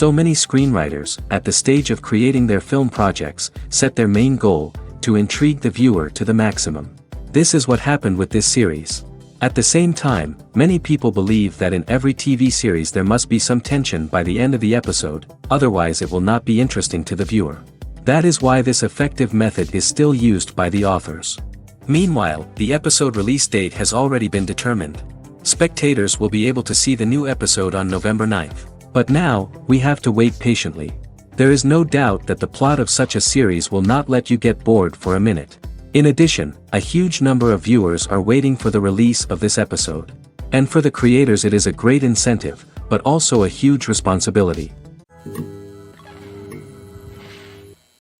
So many screenwriters, at the stage of creating their film projects, set their main goal, to intrigue the viewer to the maximum. This is what happened with this series. At the same time, many people believe that in every TV series there must be some tension by the end of the episode, otherwise it will not be interesting to the viewer. That is why this effective method is still used by the authors. Meanwhile, the episode release date has already been determined. Spectators will be able to see the new episode on November 9th. But now, we have to wait patiently. There is no doubt that the plot of such a series will not let you get bored for a minute. In addition, a huge number of viewers are waiting for the release of this episode. And for the creators it is a great incentive, but also a huge responsibility.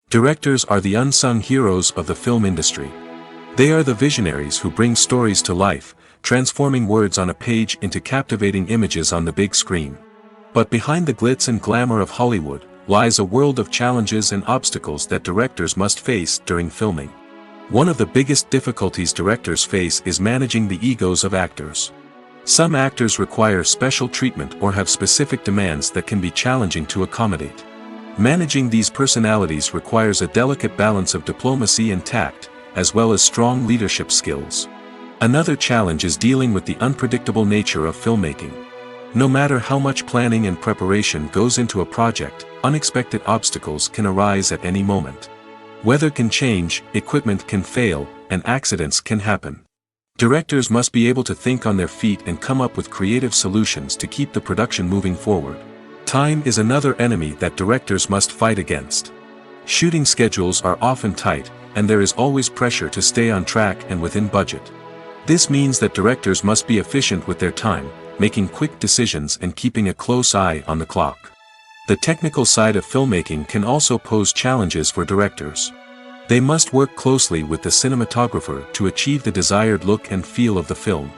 Directors are the unsung heroes of the film industry. They are the visionaries who bring stories to life, transforming words on a page into captivating images on the big screen. But behind the glitz and glamour of Hollywood, lies a world of challenges and obstacles that directors must face during filming. One of the biggest difficulties directors face is managing the egos of actors. Some actors require special treatment or have specific demands that can be challenging to accommodate. Managing these personalities requires a delicate balance of diplomacy and tact, as well as strong leadership skills. Another challenge is dealing with the unpredictable nature of filmmaking. No matter how much planning and preparation goes into a project, unexpected obstacles can arise at any moment. Weather can change, equipment can fail, and accidents can happen. Directors must be able to think on their feet and come up with creative solutions to keep the production moving forward. Time is another enemy that directors must fight against. Shooting schedules are often tight, and there is always pressure to stay on track and within budget. This means that directors must be efficient with their time, making quick decisions and keeping a close eye on the clock. The technical side of filmmaking can also pose challenges for directors. They must work closely with the cinematographer to achieve the desired look and feel of the film.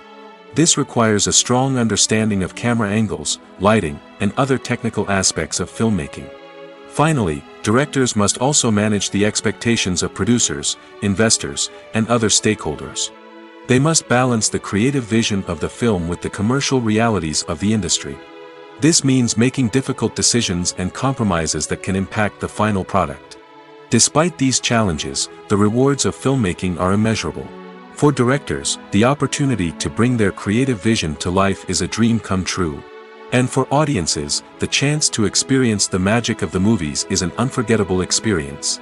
This requires a strong understanding of camera angles, lighting, and other technical aspects of filmmaking. Finally, directors must also manage the expectations of producers, investors, and other stakeholders. They must balance the creative vision of the film with the commercial realities of the industry. This means making difficult decisions and compromises that can impact the final product. Despite these challenges, the rewards of filmmaking are immeasurable. For directors, the opportunity to bring their creative vision to life is a dream come true. And for audiences, the chance to experience the magic of the movies is an unforgettable experience.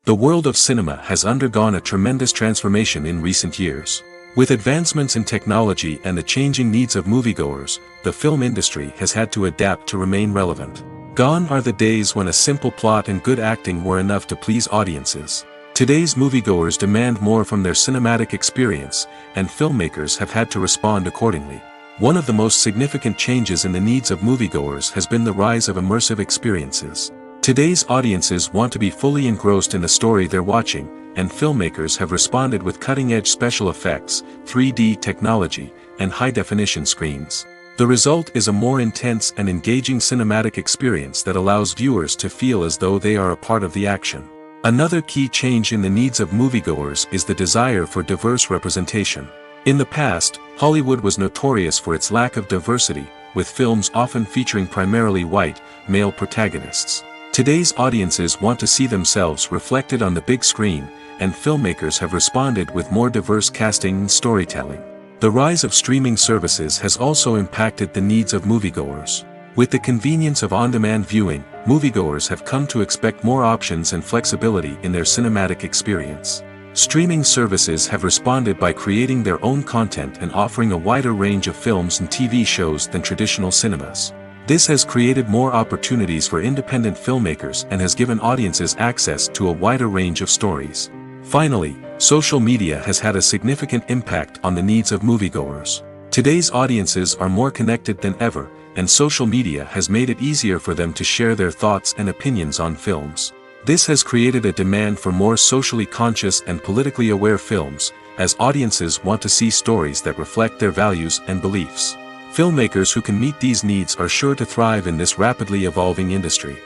The world of cinema has undergone a tremendous transformation in recent years. With advancements in technology and the changing needs of moviegoers, the film industry has had to adapt to remain relevant. Gone are the days when a simple plot and good acting were enough to please audiences. Today's moviegoers demand more from their cinematic experience, and filmmakers have had to respond accordingly. One of the most significant changes in the needs of moviegoers has been the rise of immersive experiences. Today's audiences want to be fully engrossed in the story they're watching, and filmmakers have responded with cutting-edge special effects, 3D technology, and high-definition screens. The result is a more intense and engaging cinematic experience that allows viewers to feel as though they are a part of the action. Another key change in the needs of moviegoers is the desire for diverse representation. In the past, Hollywood was notorious for its lack of diversity, with films often featuring primarily white, male protagonists. Today's audiences want to see themselves reflected on the big screen, and filmmakers have responded with more diverse casting and storytelling. The rise of streaming services has also impacted the needs of moviegoers. With the convenience of on-demand viewing, moviegoers have come to expect more options and flexibility in their cinematic experience. Streaming services have responded by creating their own content and offering a wider range of films and TV shows than traditional cinemas. This has created more opportunities for independent filmmakers and has given audiences access to a wider range of stories. Finally, social media has had a significant impact on the needs of moviegoers. Today's audiences are more connected than ever, and social media has made it easier for them to share their thoughts and opinions on films. This has created a demand for more socially conscious and politically aware films, as audiences want to see stories that reflect their values and beliefs. Filmmakers who can meet these needs are sure to thrive in this rapidly evolving industry.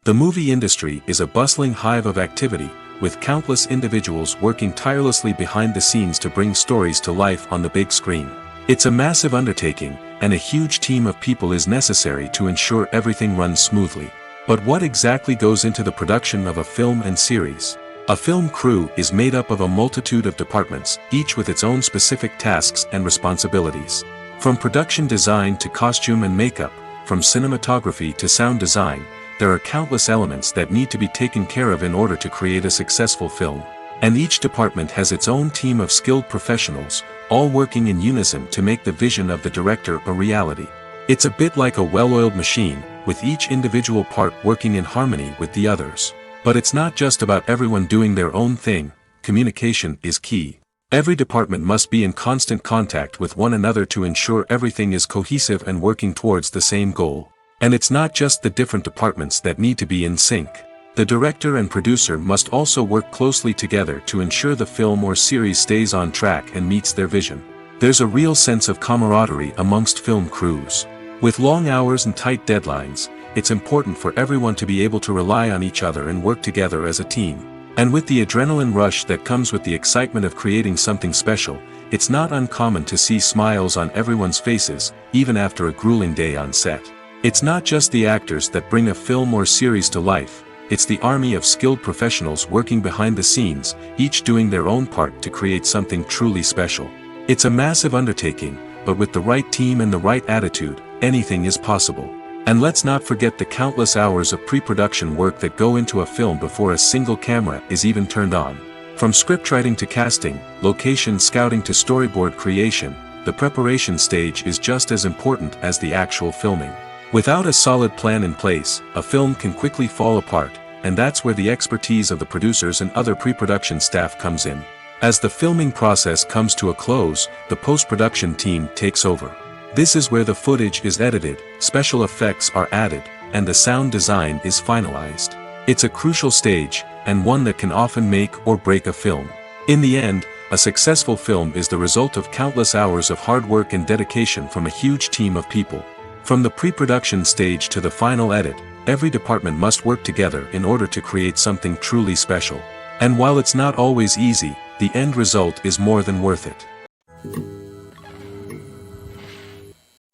The movie industry is a bustling hive of activity, with countless individuals working tirelessly behind the scenes to bring stories to life on the big screen. It's a massive undertaking, and a huge team of people is necessary to ensure everything runs smoothly. But what exactly goes into the production of a film and series? A film crew is made up of a multitude of departments, each with its own specific tasks and responsibilities. From production design to costume and makeup, from cinematography to sound design, there are countless elements that need to be taken care of in order to create a successful film. And each department has its own team of skilled professionals, all working in unison to make the vision of the director a reality. It's a bit like a well-oiled machine, with each individual part working in harmony with the others. But it's not just about everyone doing their own thing. Communication is key. Every department must be in constant contact with one another to ensure everything is cohesive and working towards the same goal. And it's not just the different departments that need to be in sync. The director and producer must also work closely together to ensure the film or series stays on track and meets their vision. There's a real sense of camaraderie amongst film crews. With long hours and tight deadlines, it's important for everyone to be able to rely on each other and work together as a team. And with the adrenaline rush that comes with the excitement of creating something special, it's not uncommon to see smiles on everyone's faces, even after a grueling day on set. It's not just the actors that bring a film or series to life, it's the army of skilled professionals working behind the scenes, each doing their own part to create something truly special. It's a massive undertaking, but with the right team and the right attitude, anything is possible. And let's not forget the countless hours of pre-production work that go into a film before a single camera is even turned on. From scriptwriting to casting, location scouting to storyboard creation, the preparation stage is just as important as the actual filming. Without a solid plan in place, a film can quickly fall apart, and that's where the expertise of the producers and other pre-production staff comes in. As the filming process comes to a close, the post-production team takes over. This is where the footage is edited, special effects are added, and the sound design is finalized. It's a crucial stage, and one that can often make or break a film. In the end, a successful film is the result of countless hours of hard work and dedication from a huge team of people. From the pre-production stage to the final edit, every department must work together in order to create something truly special. And while it's not always easy, the end result is more than worth it.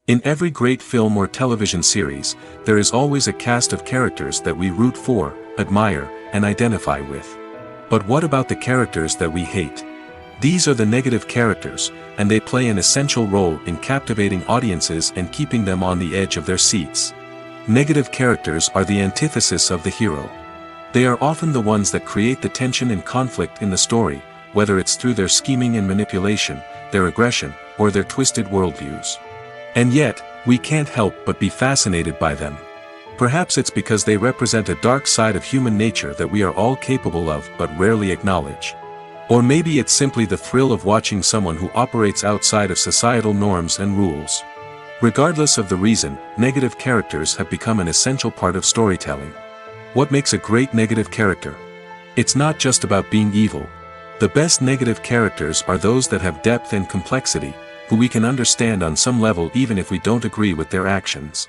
In every great film or television series, there is always a cast of characters that we root for, admire, and identify with. But what about the characters that we hate? These are the negative characters, and they play an essential role in captivating audiences and keeping them on the edge of their seats. Negative characters are the antithesis of the hero. They are often the ones that create the tension and conflict in the story, whether it's through their scheming and manipulation, their aggression, or their twisted worldviews. And yet, we can't help but be fascinated by them. Perhaps it's because they represent a dark side of human nature that we are all capable of but rarely acknowledge. Or maybe it's simply the thrill of watching someone who operates outside of societal norms and rules. Regardless of the reason, negative characters have become an essential part of storytelling. What makes a great negative character? It's not just about being evil. The best negative characters are those that have depth and complexity, who we can understand on some level even if we don't agree with their actions.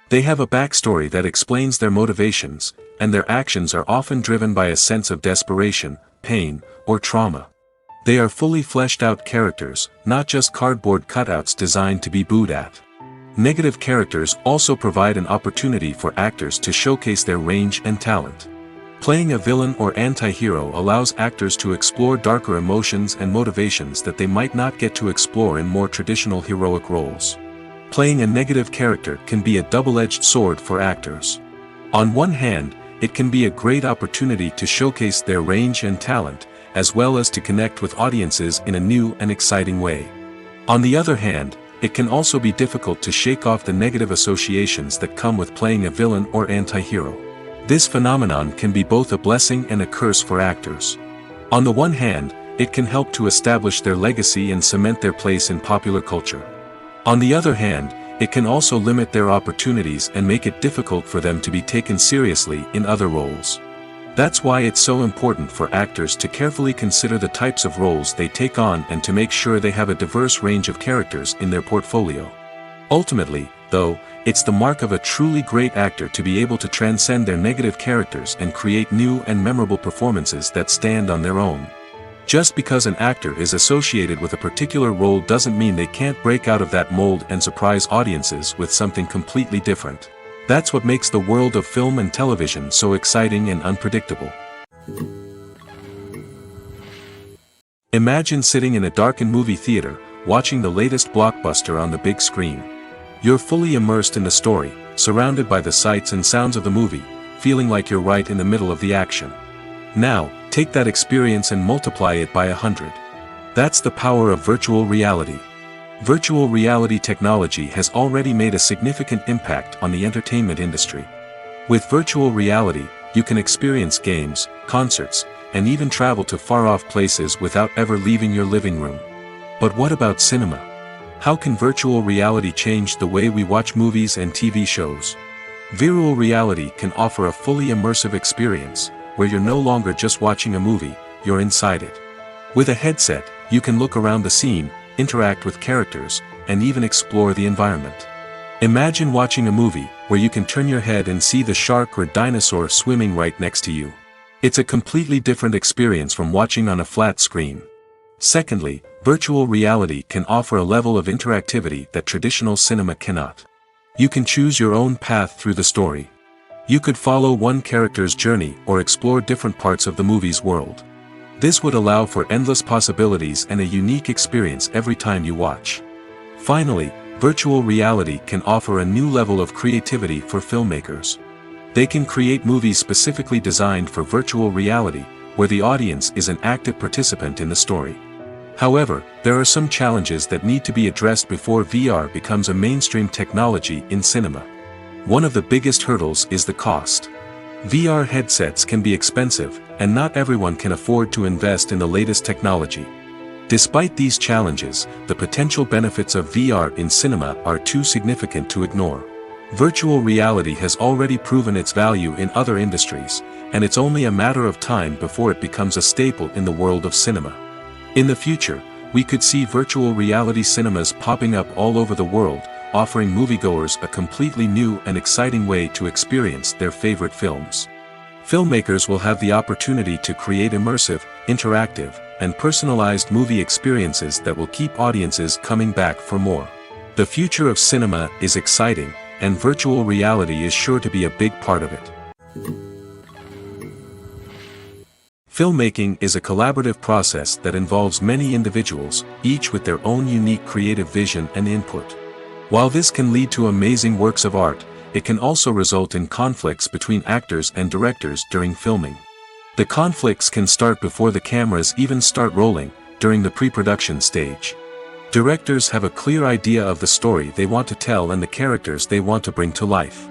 They have a backstory that explains their motivations, and their actions are often driven by a sense of desperation, pain, or trauma. They are fully fleshed out characters, not just cardboard cutouts designed to be booed at. Negative characters also provide an opportunity for actors to showcase their range and talent. Playing a villain or anti-hero allows actors to explore darker emotions and motivations that they might not get to explore in more traditional heroic roles. Playing a negative character can be a double-edged sword for actors. On one hand, it can be a great opportunity to showcase their range and talent, as well as to connect with audiences in a new and exciting way. On the other hand, it can also be difficult to shake off the negative associations that come with playing a villain or anti-hero. This phenomenon can be both a blessing and a curse for actors. On the one hand, it can help to establish their legacy and cement their place in popular culture. On the other hand, it can also limit their opportunities and make it difficult for them to be taken seriously in other roles. That's why it's so important for actors to carefully consider the types of roles they take on and to make sure they have a diverse range of characters in their portfolio. Ultimately, though, it's the mark of a truly great actor to be able to transcend their negative characters and create new and memorable performances that stand on their own. Just because an actor is associated with a particular role doesn't mean they can't break out of that mold and surprise audiences with something completely different. That's what makes the world of film and television so exciting and unpredictable. Imagine sitting in a darkened movie theater, watching the latest blockbuster on the big screen. You're fully immersed in the story, surrounded by the sights and sounds of the movie, feeling like you're right in the middle of the action. Now, take that experience and multiply it by 100. That's the power of virtual reality. Virtual reality technology has already made a significant impact on the entertainment industry. With virtual reality, you can experience games, concerts, and even travel to far-off places without ever leaving your living room. But what about cinema? How can virtual reality change the way we watch movies and TV shows? Virtual reality can offer a fully immersive experience, where you're no longer just watching a movie, you're inside it. With a headset, you can look around the scene, interact with characters, and even explore the environment. Imagine watching a movie where you can turn your head and see the shark or dinosaur swimming right next to you. It's a completely different experience from watching on a flat screen. Secondly, virtual reality can offer a level of interactivity that traditional cinema cannot. You can choose your own path through the story. You could follow one character's journey or explore different parts of the movie's world. This would allow for endless possibilities and a unique experience every time you watch. Finally, virtual reality can offer a new level of creativity for filmmakers. They can create movies specifically designed for virtual reality, where the audience is an active participant in the story. However, there are some challenges that need to be addressed before VR becomes a mainstream technology in cinema. One of the biggest hurdles is the cost. VR headsets can be expensive, and not everyone can afford to invest in the latest technology. Despite these challenges, the potential benefits of VR in cinema are too significant to ignore. Virtual reality has already proven its value in other industries, and it's only a matter of time before it becomes a staple in the world of cinema. In the future, we could see virtual reality cinemas popping up all over the world, offering moviegoers a completely new and exciting way to experience their favorite films. Filmmakers will have the opportunity to create immersive, interactive, and personalized movie experiences that will keep audiences coming back for more. The future of cinema is exciting, and virtual reality is sure to be a big part of it. Filmmaking is a collaborative process that involves many individuals, each with their own unique creative vision and input. While this can lead to amazing works of art, it can also result in conflicts between actors and directors during filming. The conflicts can start before the cameras even start rolling, during the pre-production stage. Directors have a clear idea of the story they want to tell and the characters they want to bring to life.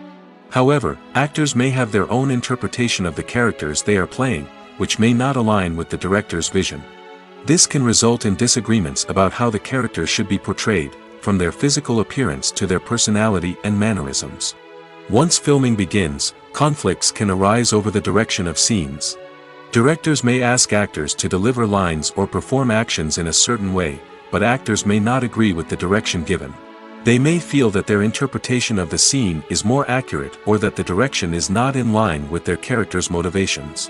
However, actors may have their own interpretation of the characters they are playing, which may not align with the director's vision. This can result in disagreements about how the characters should be portrayed, from their physical appearance to their personality and mannerisms. Once filming begins, conflicts can arise over the direction of scenes. Directors may ask actors to deliver lines or perform actions in a certain way, but actors may not agree with the direction given. They may feel that their interpretation of the scene is more accurate or that the direction is not in line with their character's motivations.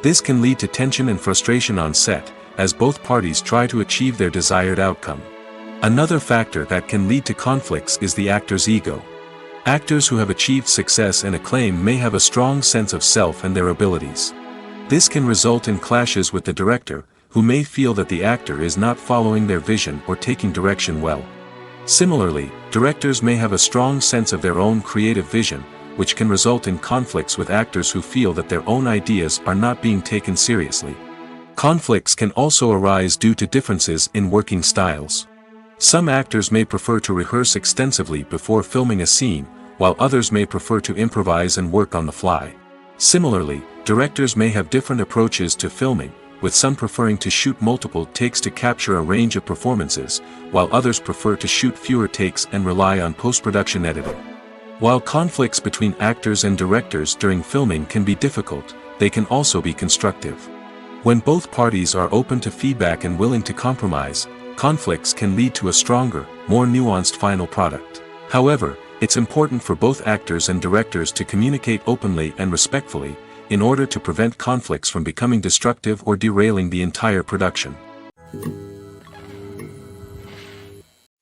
This can lead to tension and frustration on set, as both parties try to achieve their desired outcome. Another factor that can lead to conflicts is the actor's ego. Actors who have achieved success and acclaim may have a strong sense of self and their abilities. This can result in clashes with the director, who may feel that the actor is not following their vision or taking direction well. Similarly, directors may have a strong sense of their own creative vision, which can result in conflicts with actors who feel that their own ideas are not being taken seriously. Conflicts can also arise due to differences in working styles. Some actors may prefer to rehearse extensively before filming a scene, while others may prefer to improvise and work on the fly. Similarly, directors may have different approaches to filming, with some preferring to shoot multiple takes to capture a range of performances, while others prefer to shoot fewer takes and rely on post-production editing. While conflicts between actors and directors during filming can be difficult, they can also be constructive. When both parties are open to feedback and willing to compromise, conflicts can lead to a stronger, more nuanced final product. However, it's important for both actors and directors to communicate openly and respectfully, in order to prevent conflicts from becoming destructive or derailing the entire production.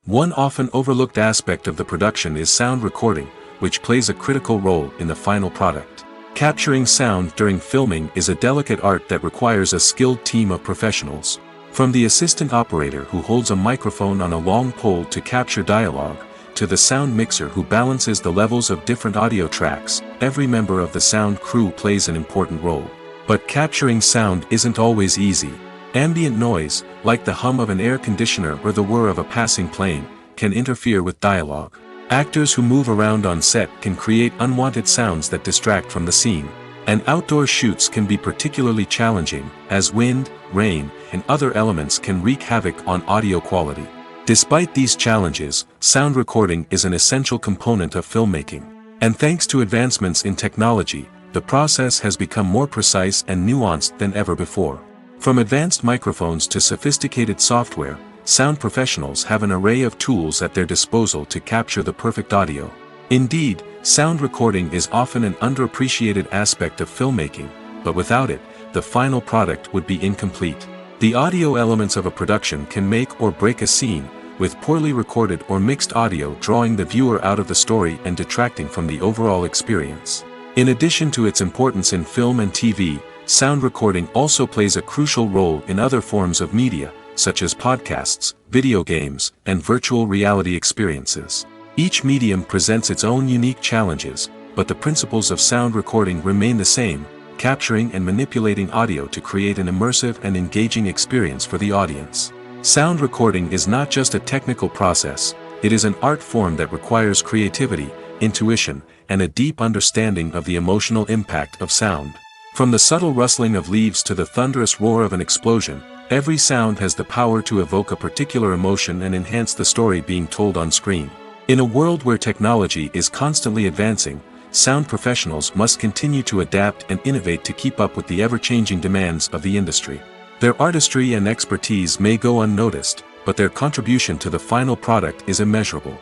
One often overlooked aspect of the production is sound recording, which plays a critical role in the final product. Capturing sound during filming is a delicate art that requires a skilled team of professionals. From the assistant operator who holds a microphone on a long pole to capture dialogue, to the sound mixer who balances the levels of different audio tracks, every member of the sound crew plays an important role. But capturing sound isn't always easy. Ambient noise, like the hum of an air conditioner or the whir of a passing plane, can interfere with dialogue. Actors who move around on set can create unwanted sounds that distract from the scene. And outdoor shoots can be particularly challenging, as wind, rain, and other elements can wreak havoc on audio quality. Despite these challenges, sound recording is an essential component of filmmaking. And thanks to advancements in technology, the process has become more precise and nuanced than ever before. From advanced microphones to sophisticated software, sound professionals have an array of tools at their disposal to capture the perfect audio. Indeed, sound recording is often an underappreciated aspect of filmmaking, but without it, the final product would be incomplete. The audio elements of a production can make or break a scene, with poorly recorded or mixed audio drawing the viewer out of the story and detracting from the overall experience. In addition to its importance in film and TV, sound recording also plays a crucial role in other forms of media, such as podcasts, video games, and virtual reality experiences. Each medium presents its own unique challenges, but the principles of sound recording remain the same: capturing and manipulating audio to create an immersive and engaging experience for the audience. Sound recording is not just a technical process, it is an art form that requires creativity, intuition, and a deep understanding of the emotional impact of sound. From the subtle rustling of leaves to the thunderous roar of an explosion, every sound has the power to evoke a particular emotion and enhance the story being told on screen. In a world where technology is constantly advancing, sound professionals must continue to adapt and innovate to keep up with the ever-changing demands of the industry. Their artistry and expertise may go unnoticed, but their contribution to the final product is immeasurable.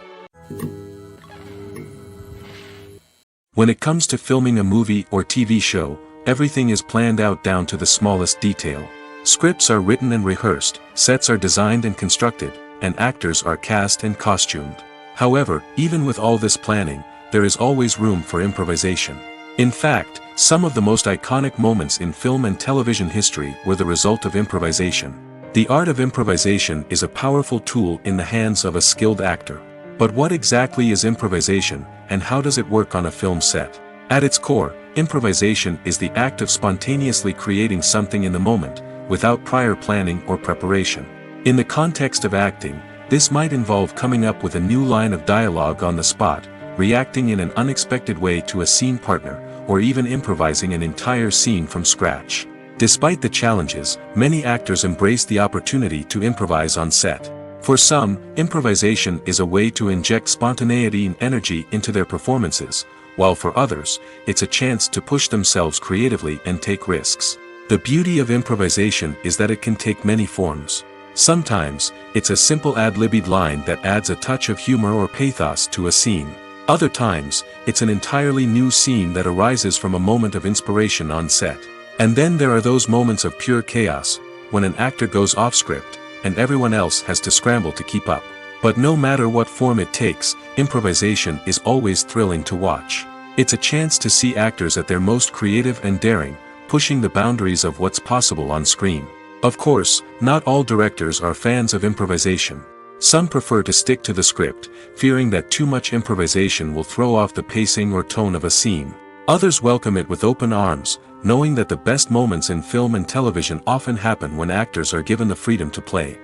When it comes to filming a movie or TV show, everything is planned out down to the smallest detail. Scripts are written and rehearsed, sets are designed and constructed, and actors are cast and costumed. However, even with all this planning, there is always room for improvisation. In fact, some of the most iconic moments in film and television history were the result of improvisation. The art of improvisation is a powerful tool in the hands of a skilled actor. But what exactly is improvisation, and how does it work on a film set? At its core, improvisation is the act of spontaneously creating something in the moment, without prior planning or preparation. In the context of acting, this might involve coming up with a new line of dialogue on the spot, reacting in an unexpected way to a scene partner, or even improvising an entire scene from scratch. Despite the challenges, many actors embrace the opportunity to improvise on set. For some, improvisation is a way to inject spontaneity and energy into their performances, while for others, it's a chance to push themselves creatively and take risks. The beauty of improvisation is that it can take many forms. Sometimes, it's a simple ad-libbed line that adds a touch of humor or pathos to a scene. Other times, it's an entirely new scene that arises from a moment of inspiration on set. And then there are those moments of pure chaos, when an actor goes off script, and everyone else has to scramble to keep up. But no matter what form it takes, improvisation is always thrilling to watch. It's a chance to see actors at their most creative and daring, pushing the boundaries of what's possible on screen. Of course, not all directors are fans of improvisation. Some prefer to stick to the script, fearing that too much improvisation will throw off the pacing or tone of a scene. Others welcome it with open arms, knowing that the best moments in film and television often happen when actors are given the freedom to play.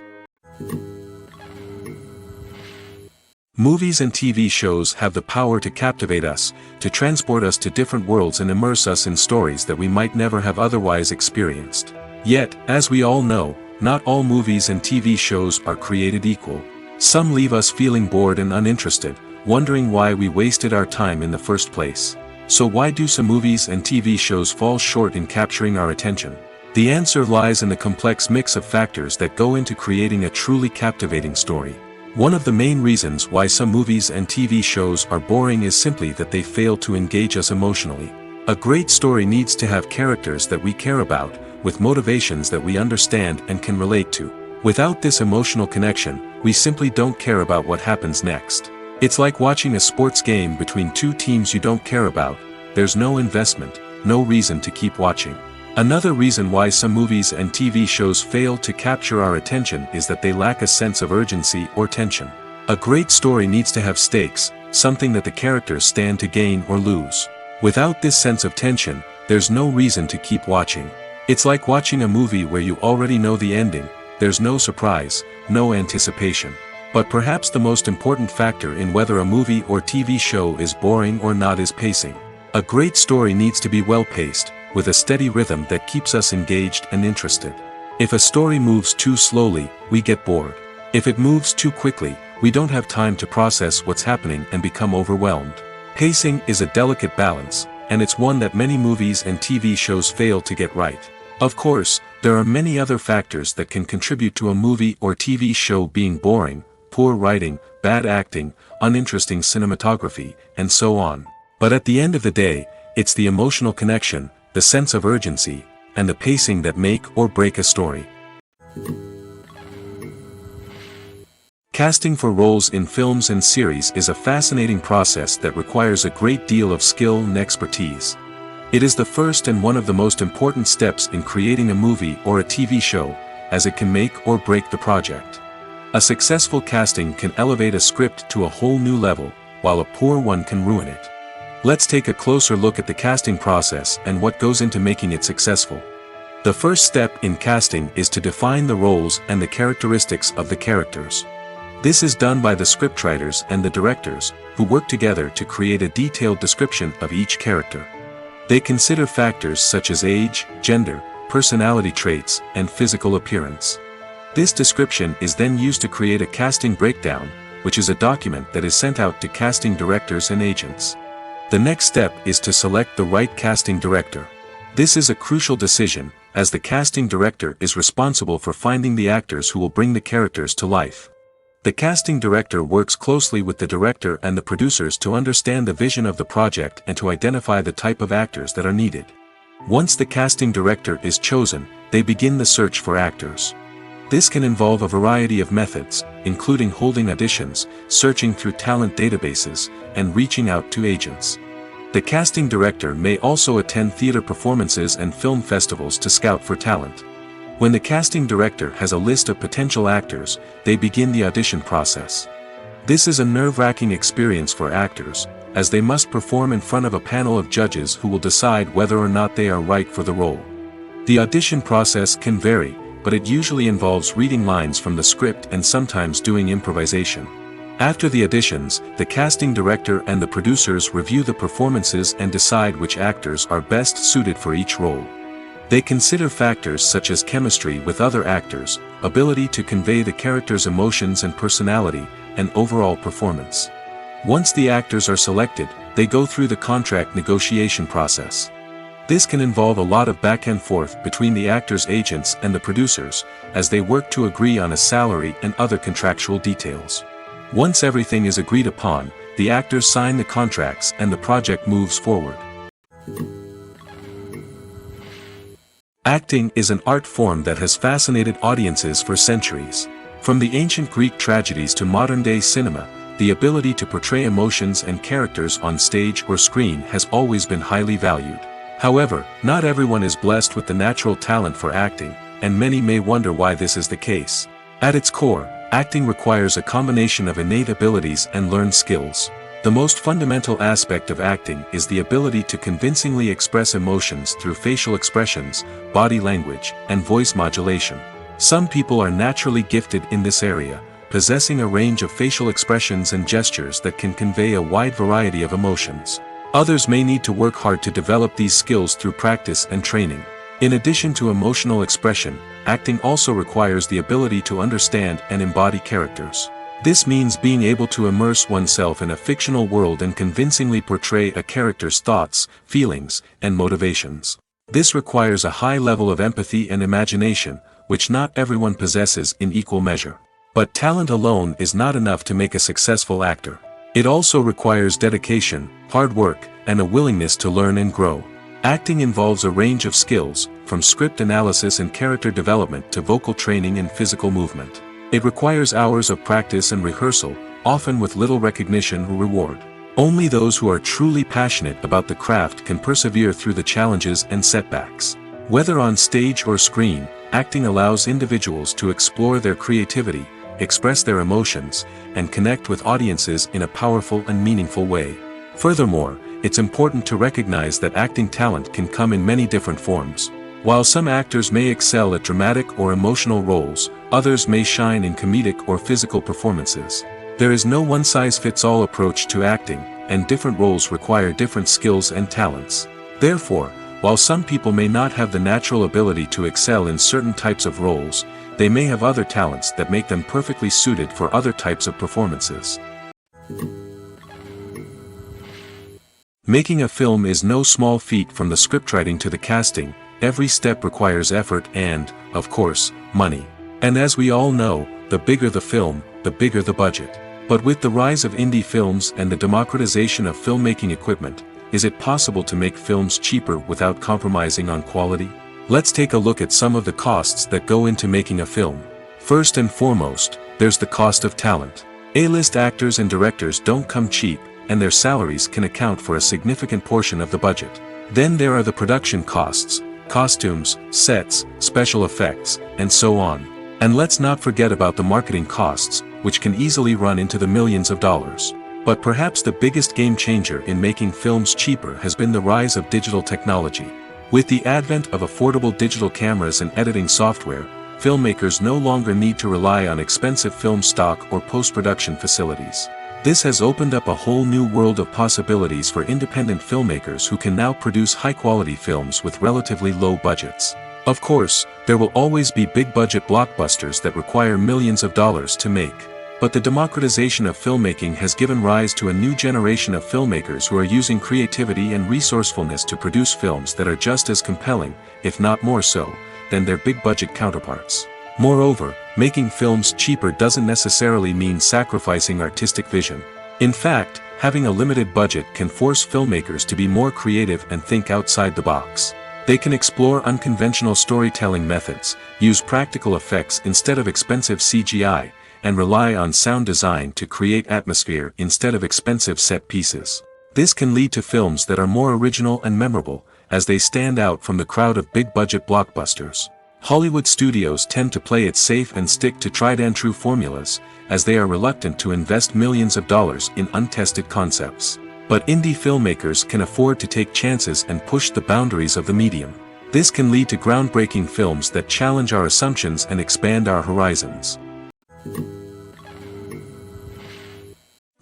Movies and TV shows have the power to captivate us, to transport us to different worlds and immerse us in stories that we might never have otherwise experienced. Yet, as we all know, not all movies and TV shows are created equal. Some leave us feeling bored and uninterested, wondering why we wasted our time in the first place. So why do some movies and TV shows fall short in capturing our attention? The answer lies in the complex mix of factors that go into creating a truly captivating story. One of the main reasons why some movies and TV shows are boring is simply that they fail to engage us emotionally. A great story needs to have characters that we care about, with motivations that we understand and can relate to. Without this emotional connection, we simply don't care about what happens next. It's like watching a sports game between two teams you don't care about. There's no investment, no reason to keep watching. Another reason why some movies and TV shows fail to capture our attention is that they lack a sense of urgency or tension. A great story needs to have stakes, something that the characters stand to gain or lose. Without this sense of tension, there's no reason to keep watching. It's like watching a movie where you already know the ending, there's no surprise, no anticipation. But perhaps the most important factor in whether a movie or TV show is boring or not is pacing. A great story needs to be well-paced, with a steady rhythm that keeps us engaged and interested. If a story moves too slowly, we get bored. If it moves too quickly, we don't have time to process what's happening and become overwhelmed. Pacing is a delicate balance, and it's one that many movies and TV shows fail to get right. Of course, there are many other factors that can contribute to a movie or TV show being boring: poor writing, bad acting, uninteresting cinematography, and so on. But at the end of the day, it's the emotional connection, the sense of urgency, and the pacing that make or break a story. Casting for roles in films and series is a fascinating process that requires a great deal of skill and expertise. It is the first and one of the most important steps in creating a movie or a TV show, as it can make or break the project. A successful casting can elevate a script to a whole new level, while a poor one can ruin it. Let's take a closer look at the casting process and what goes into making it successful. The first step in casting is to define the roles and the characteristics of the characters. This is done by the scriptwriters and the directors, who work together to create a detailed description of each character. They consider factors such as age, gender, personality traits, and physical appearance. This description is then used to create a casting breakdown, which is a document that is sent out to casting directors and agents. The next step is to select the right casting director. This is a crucial decision, as the casting director is responsible for finding the actors who will bring the characters to life. The casting director works closely with the director and the producers to understand the vision of the project and to identify the type of actors that are needed. Once the casting director is chosen, they begin the search for actors. This can involve a variety of methods, including holding auditions, searching through talent databases, and reaching out to agents. The casting director may also attend theater performances and film festivals to scout for talent. When the casting director has a list of potential actors, they begin the audition process. This is a nerve-wracking experience for actors, as they must perform in front of a panel of judges who will decide whether or not they are right for the role. The audition process can vary, but it usually involves reading lines from the script and sometimes doing improvisation. After the auditions, the casting director and the producers review the performances and decide which actors are best suited for each role. They consider factors such as chemistry with other actors, ability to convey the character's emotions and personality, and overall performance. Once the actors are selected, they go through the contract negotiation process. This can involve a lot of back and forth between the actors' agents and the producers, as they work to agree on a salary and other contractual details. Once everything is agreed upon, the actors sign the contracts and the project moves forward. Acting is an art form that has fascinated audiences for centuries. From the ancient Greek tragedies to modern-day cinema, the ability to portray emotions and characters on stage or screen has always been highly valued. However, not everyone is blessed with the natural talent for acting, and many may wonder why this is the case. At its core, acting requires a combination of innate abilities and learned skills. The most fundamental aspect of acting is the ability to convincingly express emotions through facial expressions, body language, and voice modulation. Some people are naturally gifted in this area, possessing a range of facial expressions and gestures that can convey a wide variety of emotions. Others may need to work hard to develop these skills through practice and training. In addition to emotional expression, acting also requires the ability to understand and embody characters. This means being able to immerse oneself in a fictional world and convincingly portray a character's thoughts, feelings, and motivations. This requires a high level of empathy and imagination, which not everyone possesses in equal measure. But talent alone is not enough to make a successful actor. It also requires dedication, hard work, and a willingness to learn and grow. Acting involves a range of skills, from script analysis and character development to vocal training and physical movement. It requires hours of practice and rehearsal, often with little recognition or reward. Only those who are truly passionate about the craft can persevere through the challenges and setbacks. Whether on stage or screen, acting allows individuals to explore their creativity, express their emotions, and connect with audiences in a powerful and meaningful way. Furthermore, it's important to recognize that acting talent can come in many different forms. While some actors may excel at dramatic or emotional roles, others may shine in comedic or physical performances. There is no one-size-fits-all approach to acting, and different roles require different skills and talents. Therefore, while some people may not have the natural ability to excel in certain types of roles, they may have other talents that make them perfectly suited for other types of performances. Making a film is no small feat. From the scriptwriting to the casting, every step requires effort and, of course, money. And as we all know, the bigger the film, the bigger the budget. But with the rise of indie films and the democratization of filmmaking equipment, is it possible to make films cheaper without compromising on quality? Let's take a look at some of the costs that go into making a film. First and foremost, there's the cost of talent. A-list actors and directors don't come cheap, and their salaries can account for a significant portion of the budget. Then there are the production costs, costumes, sets, special effects, and so on. And let's not forget about the marketing costs, which can easily run into the millions of dollars. But perhaps the biggest game changer in making films cheaper has been the rise of digital technology. With the advent of affordable digital cameras and editing software, filmmakers no longer need to rely on expensive film stock or post-production facilities. This has opened up a whole new world of possibilities for independent filmmakers who can now produce high-quality films with relatively low budgets. Of course, there will always be big-budget blockbusters that require millions of dollars to make. But the democratization of filmmaking has given rise to a new generation of filmmakers who are using creativity and resourcefulness to produce films that are just as compelling, if not more so, than their big-budget counterparts. Moreover, making films cheaper doesn't necessarily mean sacrificing artistic vision. In fact, having a limited budget can force filmmakers to be more creative and think outside the box. They can explore unconventional storytelling methods, use practical effects instead of expensive CGI, and rely on sound design to create atmosphere instead of expensive set pieces. This can lead to films that are more original and memorable, as they stand out from the crowd of big-budget blockbusters. Hollywood studios tend to play it safe and stick to tried-and-true formulas, as they are reluctant to invest millions of dollars in untested concepts. But indie filmmakers can afford to take chances and push the boundaries of the medium. This can lead to groundbreaking films that challenge our assumptions and expand our horizons.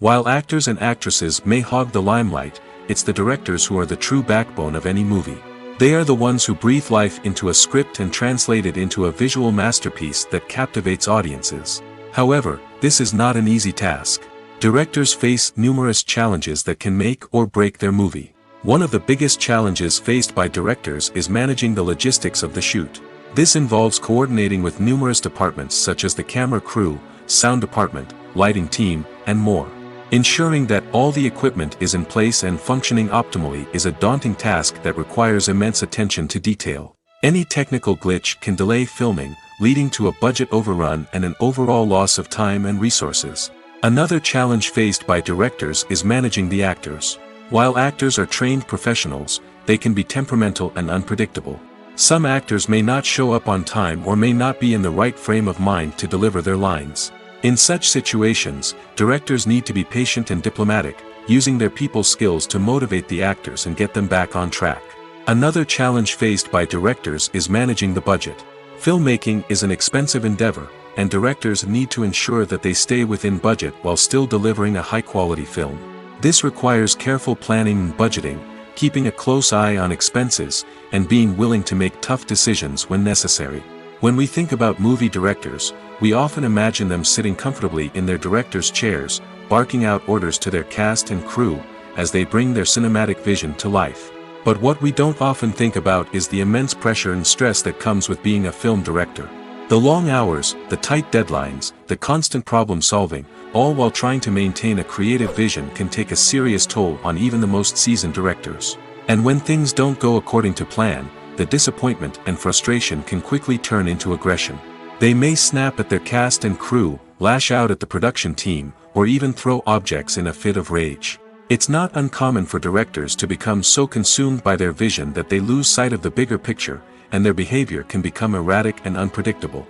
While actors and actresses may hog the limelight, it's the directors who are the true backbone of any movie. They are the ones who breathe life into a script and translate it into a visual masterpiece that captivates audiences. However, this is not an easy task. Directors face numerous challenges that can make or break their movie. One of the biggest challenges faced by directors is managing the logistics of the shoot. This involves coordinating with numerous departments such as the camera crew, sound department, lighting team, and more. Ensuring that all the equipment is in place and functioning optimally is a daunting task that requires immense attention to detail. Any technical glitch can delay filming, leading to a budget overrun and an overall loss of time and resources. Another challenge faced by directors is managing the actors. While actors are trained professionals, they can be temperamental and unpredictable. Some actors may not show up on time or may not be in the right frame of mind to deliver their lines. In such situations, directors need to be patient and diplomatic, using their people skills to motivate the actors and get them back on track. Another challenge faced by directors is managing the budget. Filmmaking is an expensive endeavor, and directors need to ensure that they stay within budget while still delivering a high-quality film. This requires careful planning and budgeting, keeping a close eye on expenses, and being willing to make tough decisions when necessary. When we think about movie directors, we often imagine them sitting comfortably in their director's chairs, barking out orders to their cast and crew, as they bring their cinematic vision to life. But what we don't often think about is the immense pressure and stress that comes with being a film director. The long hours, the tight deadlines, the constant problem solving, all while trying to maintain a creative vision can take a serious toll on even the most seasoned directors. And when things don't go according to plan, the disappointment and frustration can quickly turn into aggression. They may snap at their cast and crew, lash out at the production team, or even throw objects in a fit of rage. It's not uncommon for directors to become so consumed by their vision that they lose sight of the bigger picture, and their behavior can become erratic and unpredictable.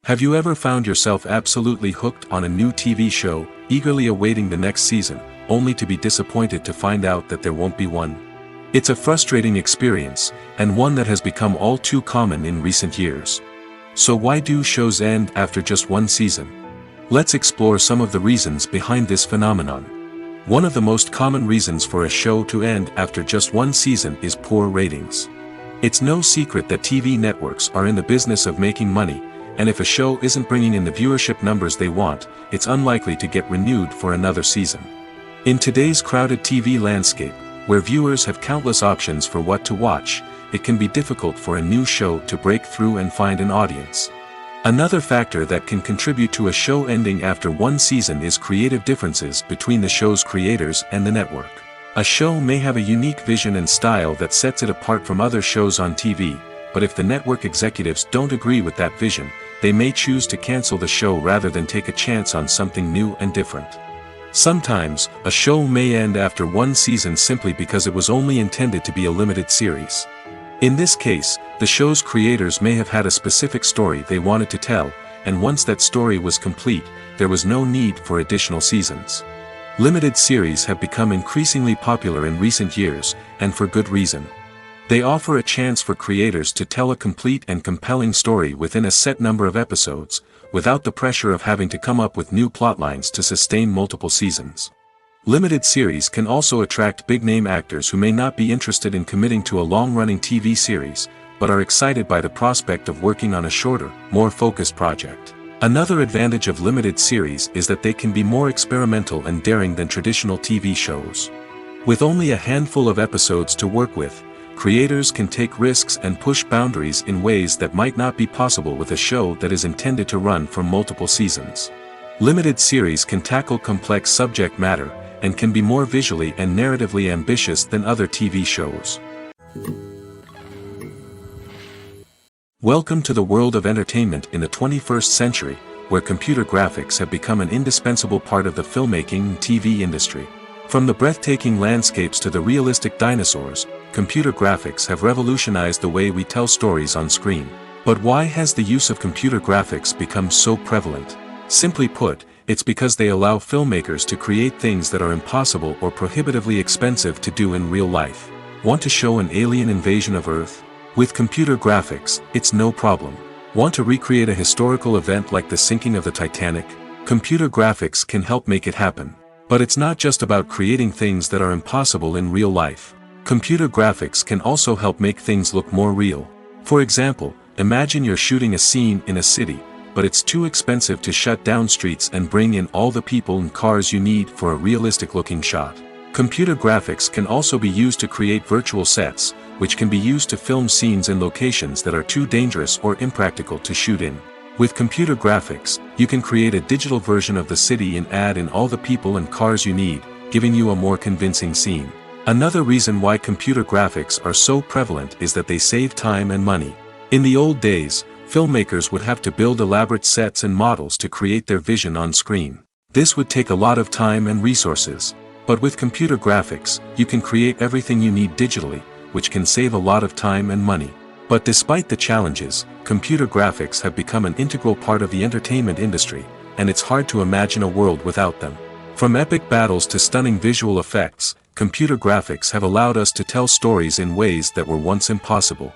Have you ever found yourself absolutely hooked on a new TV show, eagerly awaiting the next season, only to be disappointed to find out that there won't be one? It's a frustrating experience, and one that has become all too common in recent years. So why do shows end after just one season? Let's explore some of the reasons behind this phenomenon. One of the most common reasons for a show to end after just one season is poor ratings. It's no secret that TV networks are in the business of making money, and if a show isn't bringing in the viewership numbers they want, it's unlikely to get renewed for another season. In today's crowded TV landscape, where viewers have countless options for what to watch, it can be difficult for a new show to break through and find an audience. Another factor that can contribute to a show ending after one season is creative differences between the show's creators and the network. A show may have a unique vision and style that sets it apart from other shows on TV, but if the network executives don't agree with that vision, they may choose to cancel the show rather than take a chance on something new and different. Sometimes, a show may end after one season simply because it was only intended to be a limited series. In this case, the show's creators may have had a specific story they wanted to tell, and once that story was complete, there was no need for additional seasons. Limited series have become increasingly popular in recent years, and for good reason. They offer a chance for creators to tell a complete and compelling story within a set number of episodes, without the pressure of having to come up with new plotlines to sustain multiple seasons. Limited series can also attract big-name actors who may not be interested in committing to a long-running TV series, but are excited by the prospect of working on a shorter, more focused project. Another advantage of limited series is that they can be more experimental and daring than traditional TV shows. With only a handful of episodes to work with, creators can take risks and push boundaries in ways that might not be possible with a show that is intended to run for multiple seasons. Limited series can tackle complex subject matter, and can be more visually and narratively ambitious than other TV shows. Welcome to the world of entertainment in the 21st century, where computer graphics have become an indispensable part of the filmmaking and TV industry. From the breathtaking landscapes to the realistic dinosaurs, computer graphics have revolutionized the way we tell stories on screen. But why has the use of computer graphics become so prevalent? Simply put, it's because they allow filmmakers to create things that are impossible or prohibitively expensive to do in real life. Want to show an alien invasion of Earth? With computer graphics, it's no problem. Want to recreate a historical event like the sinking of the Titanic? Computer graphics can help make it happen. But it's not just about creating things that are impossible in real life. Computer graphics can also help make things look more real. For example, imagine you're shooting a scene in a city, but it's too expensive to shut down streets and bring in all the people and cars you need for a realistic-looking shot. Computer graphics can also be used to create virtual sets, which can be used to film scenes in locations that are too dangerous or impractical to shoot in. With computer graphics, you can create a digital version of the city and add in all the people and cars you need, giving you a more convincing scene. Another reason why computer graphics are so prevalent is that they save time and money. In the old days, filmmakers would have to build elaborate sets and models to create their vision on screen. This would take a lot of time and resources. But with computer graphics, you can create everything you need digitally, which can save a lot of time and money. But despite the challenges, computer graphics have become an integral part of the entertainment industry, and it's hard to imagine a world without them. From epic battles to stunning visual effects, computer graphics have allowed us to tell stories in ways that were once impossible.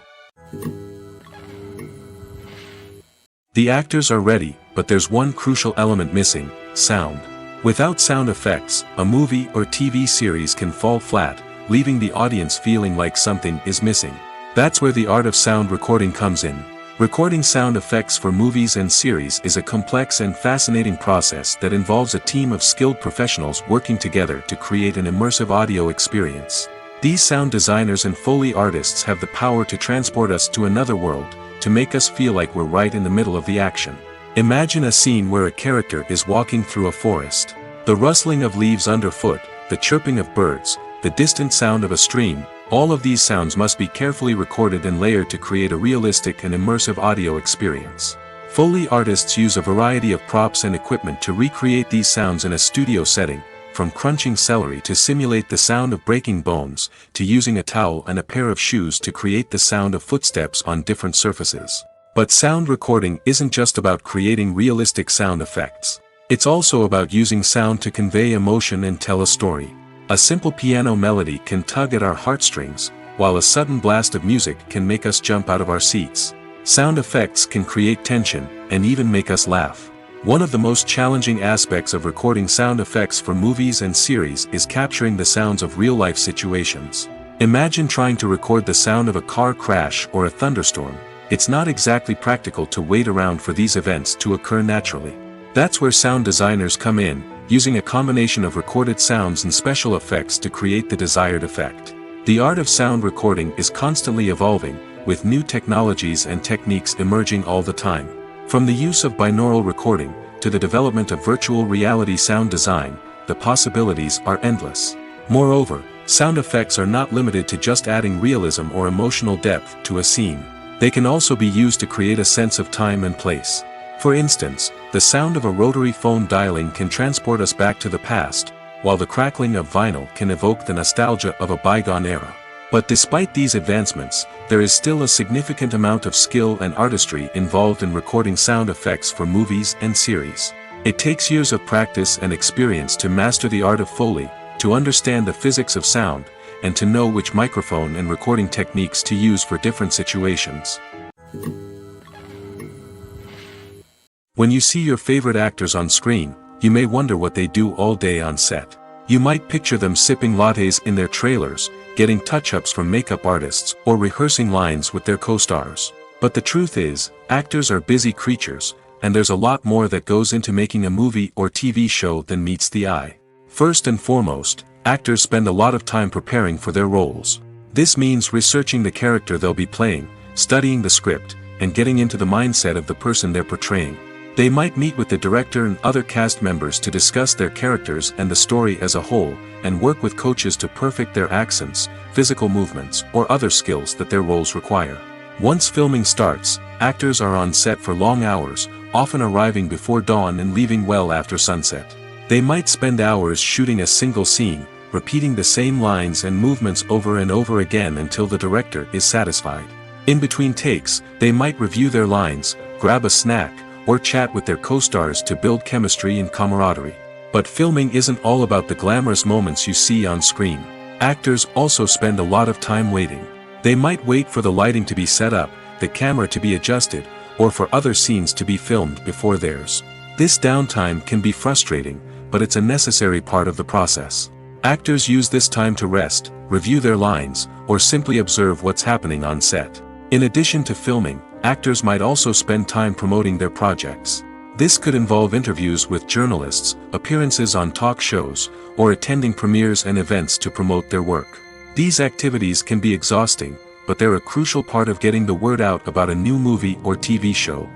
The actors are ready, but there's one crucial element missing: sound. Without sound effects, a movie or TV series can fall flat, leaving the audience feeling like something is missing. That's where the art of sound recording comes in. Recording sound effects for movies and series is a complex and fascinating process that involves a team of skilled professionals working together to create an immersive audio experience. These sound designers and Foley artists have the power to transport us to another world, to make us feel like we're right in the middle of the action. Imagine a scene where a character is walking through a forest. The rustling of leaves underfoot, the chirping of birds, the distant sound of a stream, all of these sounds must be carefully recorded and layered to create a realistic and immersive audio experience. Foley artists use a variety of props and equipment to recreate these sounds in a studio setting, from crunching celery to simulate the sound of breaking bones, to using a towel and a pair of shoes to create the sound of footsteps on different surfaces. But sound recording isn't just about creating realistic sound effects. It's also about using sound to convey emotion and tell a story. A simple piano melody can tug at our heartstrings, while a sudden blast of music can make us jump out of our seats. Sound effects can create tension, and even make us laugh. One of the most challenging aspects of recording sound effects for movies and series is capturing the sounds of real-life situations. Imagine trying to record the sound of a car crash or a thunderstorm. It's not exactly practical to wait around for these events to occur naturally. That's where sound designers come in, using a combination of recorded sounds and special effects to create the desired effect. The art of sound recording is constantly evolving, with new technologies and techniques emerging all the time. From the use of binaural recording, to the development of virtual reality sound design, the possibilities are endless. Moreover, sound effects are not limited to just adding realism or emotional depth to a scene. They can also be used to create a sense of time and place. For instance, the sound of a rotary phone dialing can transport us back to the past, while the crackling of vinyl can evoke the nostalgia of a bygone era. But despite these advancements, there is still a significant amount of skill and artistry involved in recording sound effects for movies and series. It takes years of practice and experience to master the art of Foley, to understand the physics of sound, and to know which microphone and recording techniques to use for different situations. When you see your favorite actors on screen, you may wonder what they do all day on set. You might picture them sipping lattes in their trailers, getting touch-ups from makeup artists, or rehearsing lines with their co-stars. But the truth is, actors are busy creatures, and there's a lot more that goes into making a movie or TV show than meets the eye. First and foremost, actors spend a lot of time preparing for their roles. This means researching the character they'll be playing, studying the script, and getting into the mindset of the person they're portraying. They might meet with the director and other cast members to discuss their characters and the story as a whole, and work with coaches to perfect their accents, physical movements, or other skills that their roles require. Once filming starts, actors are on set for long hours, often arriving before dawn and leaving well after sunset. They might spend hours shooting a single scene, repeating the same lines and movements over and over again until the director is satisfied. In between takes, they might review their lines, grab a snack, or chat with their co-stars to build chemistry and camaraderie. But filming isn't all about the glamorous moments you see on screen. Actors also spend a lot of time waiting. They might wait for the lighting to be set up, the camera to be adjusted, or for other scenes to be filmed before theirs. This downtime can be frustrating, but it's a necessary part of the process. Actors use this time to rest, review their lines, or simply observe what's happening on set. In addition to filming, actors might also spend time promoting their projects. This could involve interviews with journalists, appearances on talk shows, or attending premieres and events to promote their work. These activities can be exhausting, but they're a crucial part of getting the word out about a new movie or TV show.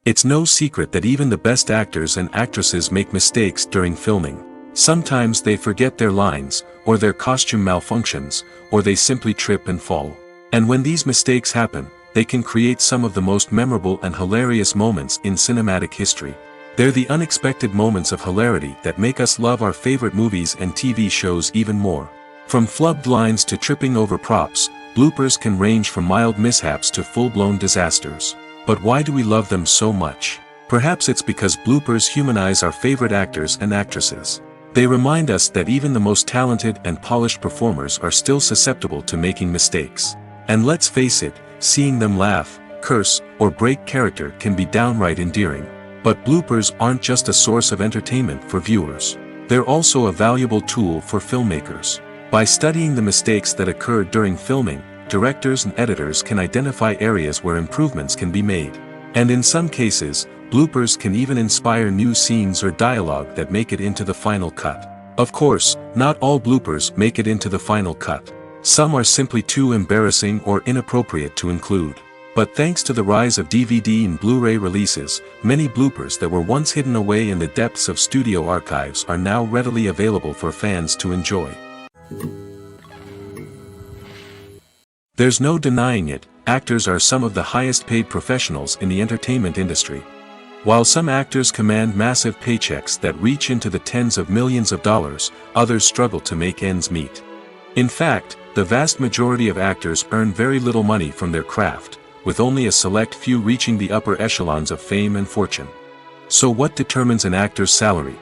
It's no secret that even the best actors and actresses make mistakes during filming. Sometimes they forget their lines, or their costume malfunctions, or they simply trip and fall. And when these mistakes happen, they can create some of the most memorable and hilarious moments in cinematic history. They're the unexpected moments of hilarity that make us love our favorite movies and TV shows even more. From flubbed lines to tripping over props, bloopers can range from mild mishaps to full-blown disasters. But why do we love them so much? Perhaps it's because bloopers humanize our favorite actors and actresses. They remind us that even the most talented and polished performers are still susceptible to making mistakes. And let's face it, seeing them laugh, curse, or break character can be downright endearing. But bloopers aren't just a source of entertainment for viewers. They're also a valuable tool for filmmakers. By studying the mistakes that occur during filming, directors and editors can identify areas where improvements can be made. And in some cases, bloopers can even inspire new scenes or dialogue that make it into the final cut. Of course, not all bloopers make it into the final cut. Some are simply too embarrassing or inappropriate to include. But thanks to the rise of DVD and Blu-ray releases, many bloopers that were once hidden away in the depths of studio archives are now readily available for fans to enjoy. There's no denying it, actors are some of the highest paid professionals in the entertainment industry. While some actors command massive paychecks that reach into the tens of millions of dollars, others struggle to make ends meet. In fact, the vast majority of actors earn very little money from their craft, with only a select few reaching the upper echelons of fame and fortune. So what determines an actor's salary?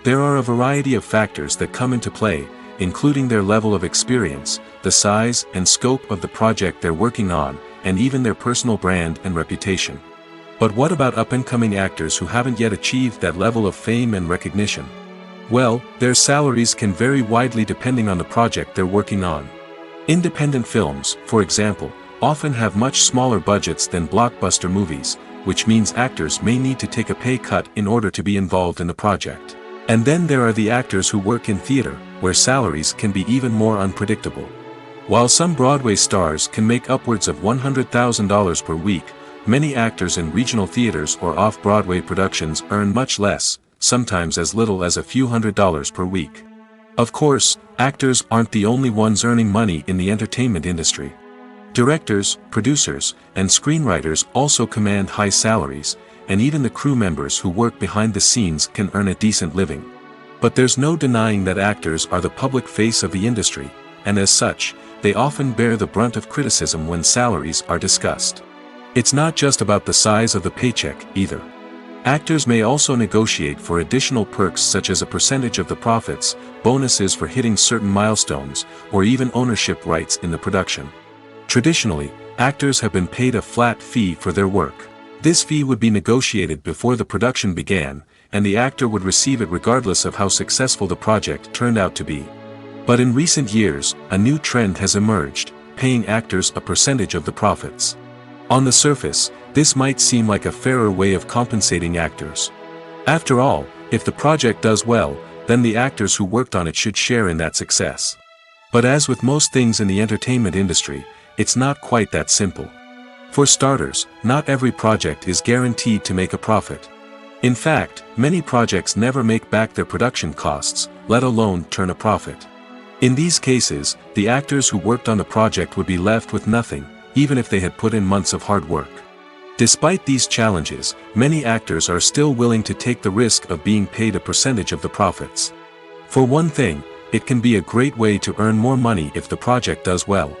There are a variety of factors that come into play, including their level of experience, the size and scope of the project they're working on, and even their personal brand and reputation. But what about up-and-coming actors who haven't yet achieved that level of fame and recognition? Well, their salaries can vary widely depending on the project they're working on. Independent films, for example, often have much smaller budgets than blockbuster movies, which means actors may need to take a pay cut in order to be involved in the project. And then there are the actors who work in theater, where salaries can be even more unpredictable. While some Broadway stars can make upwards of $100,000 per week, many actors in regional theaters or off-Broadway productions earn much less, sometimes as little as a few $100s per week. Of course, actors aren't the only ones earning money in the entertainment industry. Directors, producers, and screenwriters also command high salaries, and even the crew members who work behind the scenes can earn a decent living. But there's no denying that actors are the public face of the industry, and as such, they often bear the brunt of criticism when salaries are discussed. It's not just about the size of the paycheck, either. Actors may also negotiate for additional perks such as a percentage of the profits, bonuses for hitting certain milestones, or even ownership rights in the production. Traditionally, actors have been paid a flat fee for their work. This fee would be negotiated before the production began, and the actor would receive it regardless of how successful the project turned out to be. But in recent years, a new trend has emerged, paying actors a percentage of the profits. On the surface, this might seem like a fairer way of compensating actors. After all, if the project does well, then the actors who worked on it should share in that success. But as with most things in the entertainment industry, it's not quite that simple. For starters, not every project is guaranteed to make a profit. In fact, many projects never make back their production costs, let alone turn a profit. In these cases, the actors who worked on the project would be left with nothing, even if they had put in months of hard work. Despite these challenges, many actors are still willing to take the risk of being paid a percentage of the profits. For one thing, it can be a great way to earn more money if the project does well.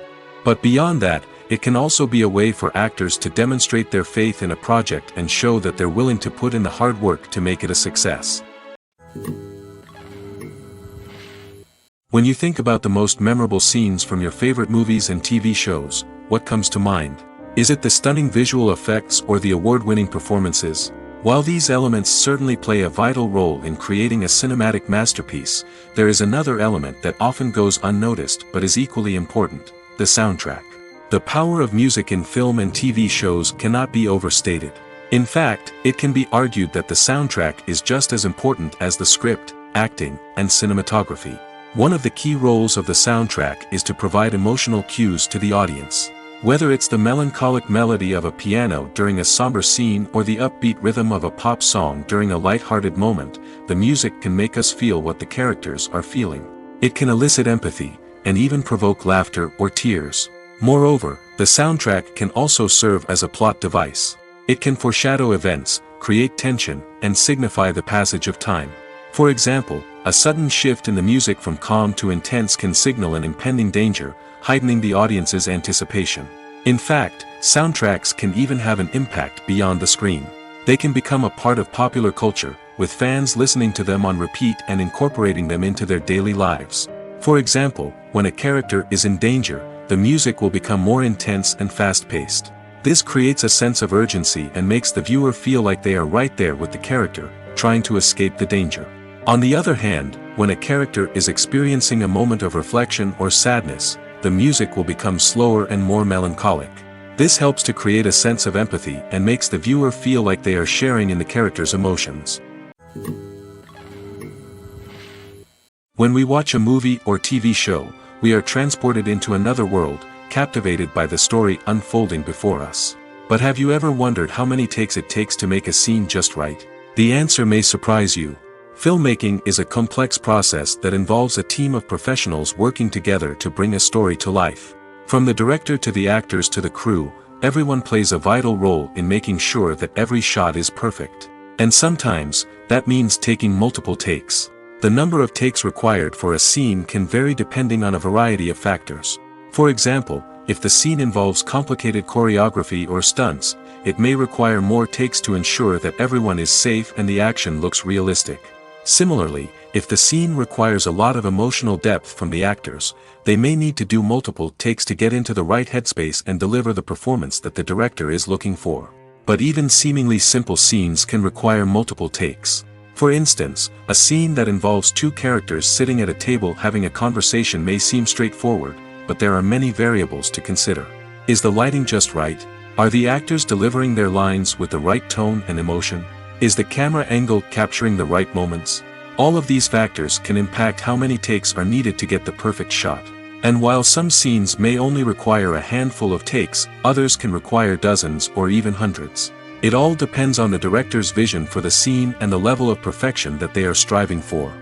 But beyond that, it can also be a way for actors to demonstrate their faith in a project and show that they're willing to put in the hard work to make it a success. When you think about the most memorable scenes from your favorite movies and TV shows, what comes to mind? Is it the stunning visual effects or the award-winning performances? While these elements certainly play a vital role in creating a cinematic masterpiece, there is another element that often goes unnoticed but is equally important: the soundtrack. The power of music in film and TV shows cannot be overstated. In fact, it can be argued that the soundtrack is just as important as the script, acting, and cinematography. One of the key roles of the soundtrack is to provide emotional cues to the audience. Whether it's the melancholic melody of a piano during a somber scene or the upbeat rhythm of a pop song during a light-hearted moment, the music can make us feel what the characters are feeling. It can elicit empathy, and even provoke laughter or tears. Moreover, the soundtrack can also serve as a plot device. It can foreshadow events, create tension, and signify the passage of time. For example, a sudden shift in the music from calm to intense can signal an impending danger, heightening the audience's anticipation. In fact, soundtracks can even have an impact beyond the screen. They can become a part of popular culture, with fans listening to them on repeat and incorporating them into their daily lives. For example, when a character is in danger, the music will become more intense and fast-paced. This creates a sense of urgency and makes the viewer feel like they are right there with the character, trying to escape the danger. On the other hand, when a character is experiencing a moment of reflection or sadness, the music will become slower and more melancholic. This helps to create a sense of empathy and makes the viewer feel like they are sharing in the character's emotions. When we watch a movie or TV show, we are transported into another world, captivated by the story unfolding before us. But have you ever wondered how many takes it takes to make a scene just right? The answer may surprise you. Filmmaking is a complex process that involves a team of professionals working together to bring a story to life. From the director to the actors to the crew, everyone plays a vital role in making sure that every shot is perfect. And sometimes, that means taking multiple takes. The number of takes required for a scene can vary depending on a variety of factors. For example, if the scene involves complicated choreography or stunts, it may require more takes to ensure that everyone is safe and the action looks realistic. Similarly, if the scene requires a lot of emotional depth from the actors, they may need to do multiple takes to get into the right headspace and deliver the performance that the director is looking for. But even seemingly simple scenes can require multiple takes. For instance, a scene that involves two characters sitting at a table having a conversation may seem straightforward, but there are many variables to consider. Is the lighting just right? Are the actors delivering their lines with the right tone and emotion? Is the camera angle capturing the right moments? All of these factors can impact how many takes are needed to get the perfect shot. And while some scenes may only require a handful of takes, others can require dozens or even hundreds. It all depends on the director's vision for the scene and the level of perfection that they are striving for.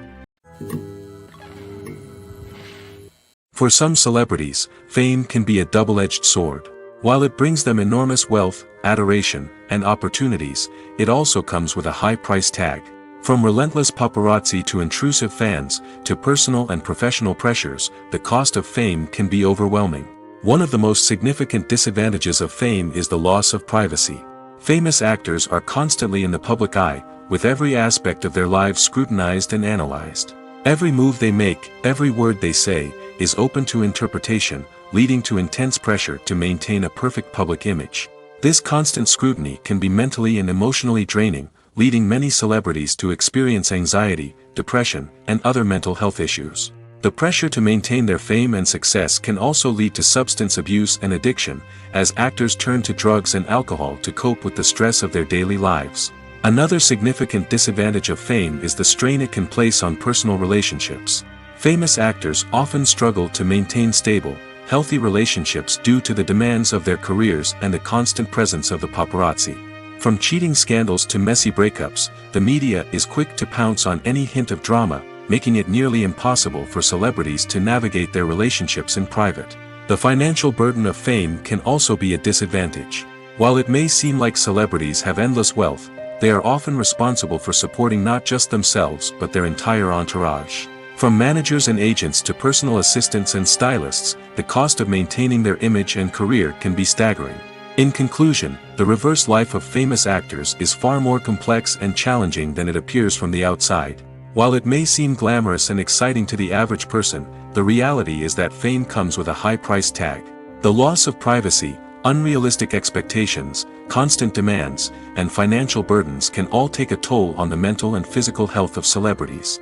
For some celebrities, fame can be a double-edged sword. While it brings them enormous wealth, adoration, and opportunities, it also comes with a high price tag. From relentless paparazzi to intrusive fans, to personal and professional pressures, the cost of fame can be overwhelming. One of the most significant disadvantages of fame is the loss of privacy. Famous actors are constantly in the public eye, with every aspect of their lives scrutinized and analyzed. Every move they make, every word they say, is open to interpretation, leading to intense pressure to maintain a perfect public image. This constant scrutiny can be mentally and emotionally draining, leading many celebrities to experience anxiety, depression, and other mental health issues. The pressure to maintain their fame and success can also lead to substance abuse and addiction, as actors turn to drugs and alcohol to cope with the stress of their daily lives. Another significant disadvantage of fame is the strain it can place on personal relationships. Famous actors often struggle to maintain stable, healthy relationships due to the demands of their careers and the constant presence of the paparazzi. From cheating scandals to messy breakups, the media is quick to pounce on any hint of drama, making it nearly impossible for celebrities to navigate their relationships in private. The financial burden of fame can also be a disadvantage. While it may seem like celebrities have endless wealth, they are often responsible for supporting not just themselves but their entire entourage. From managers and agents to personal assistants and stylists, the cost of maintaining their image and career can be staggering. In conclusion, the reverse life of famous actors is far more complex and challenging than it appears from the outside. While it may seem glamorous and exciting to the average person, the reality is that fame comes with a high price tag. The loss of privacy, unrealistic expectations, constant demands, and financial burdens can all take a toll on the mental and physical health of celebrities.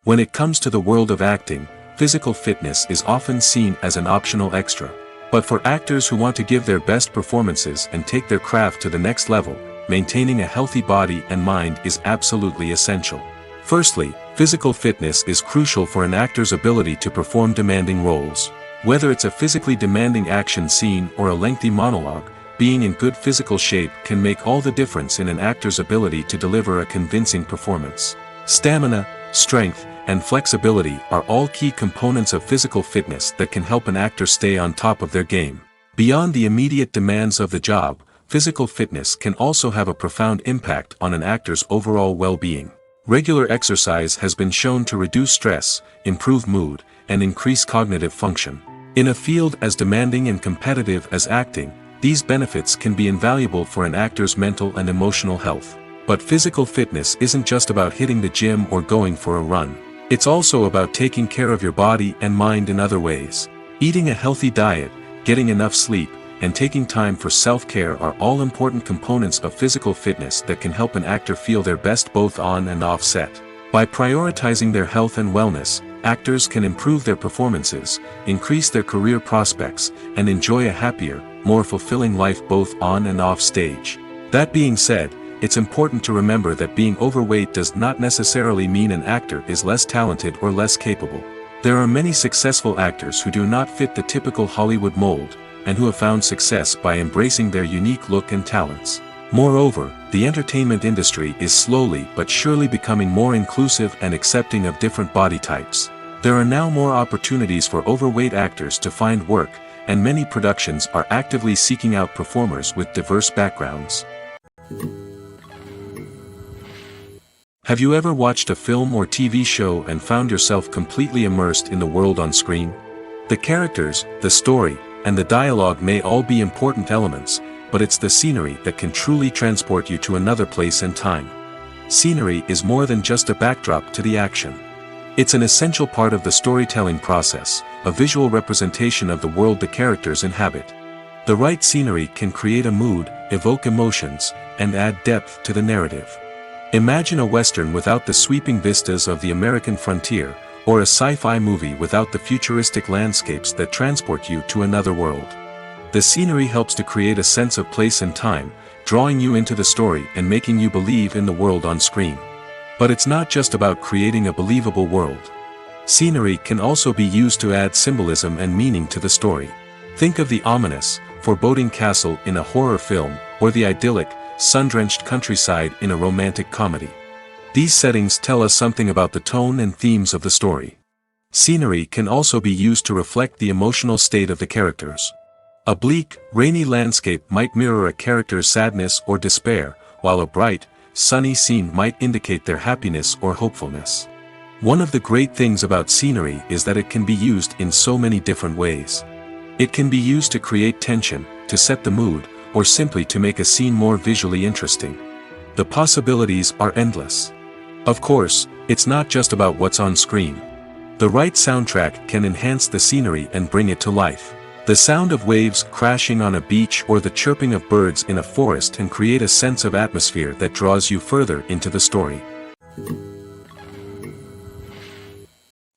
When it comes to the world of acting, physical fitness is often seen as an optional extra. But for actors who want to give their best performances and take their craft to the next level, maintaining a healthy body and mind is absolutely essential. Firstly, physical fitness is crucial for an actor's ability to perform demanding roles. Whether it's a physically demanding action scene or a lengthy monologue, being in good physical shape can make all the difference in an actor's ability to deliver a convincing performance. Stamina, strength, and flexibility are all key components of physical fitness that can help an actor stay on top of their game. Beyond the immediate demands of the job, physical fitness can also have a profound impact on an actor's overall well-being. Regular exercise has been shown to reduce stress, improve mood, and increase cognitive function. In a field as demanding and competitive as acting, these benefits can be invaluable for an actor's mental and emotional health. But physical fitness isn't just about hitting the gym or going for a run. It's also about taking care of your body and mind in other ways. Eating a healthy diet, getting enough sleep, and taking time for self-care are all important components of physical fitness that can help an actor feel their best both on and off set. By prioritizing their health and wellness, actors can improve their performances, increase their career prospects, and enjoy a happier, more fulfilling life both on and off stage. That being said, it's important to remember that being overweight does not necessarily mean an actor is less talented or less capable. There are many successful actors who do not fit the typical Hollywood mold, and who have found success by embracing their unique look and talents. Moreover, the entertainment industry is slowly but surely becoming more inclusive and accepting of different body types. There are now more opportunities for overweight actors to find work, and many productions are actively seeking out performers with diverse backgrounds. Have you ever watched a film or TV show and found yourself completely immersed in the world on screen? The characters, the story, and the dialogue may all be important elements, but it's the scenery that can truly transport you to another place and time. Scenery is more than just a backdrop to the action. It's an essential part of the storytelling process, a visual representation of the world the characters inhabit. The right scenery can create a mood, evoke emotions, and add depth to the narrative. Imagine a Western without the sweeping vistas of the American frontier, or a sci-fi movie without the futuristic landscapes that transport you to another world. The scenery helps to create a sense of place and time, drawing you into the story and making you believe in the world on screen. But it's not just about creating a believable world. Scenery can also be used to add symbolism and meaning to the story. Think of the ominous, foreboding castle in a horror film, or the idyllic, sun-drenched countryside in a romantic comedy. These settings tell us something about the tone and themes of the story. Scenery can also be used to reflect the emotional state of the characters. A bleak, rainy landscape might mirror a character's sadness or despair, while a bright, sunny scene might indicate their happiness or hopefulness. One of the great things about scenery is that it can be used in so many different ways. It can be used to create tension, to set the mood, or simply to make a scene more visually interesting. The possibilities are endless. Of course, it's not just about what's on screen. The right soundtrack can enhance the scenery and bring it to life. The sound of waves crashing on a beach or the chirping of birds in a forest can create a sense of atmosphere that draws you further into the story.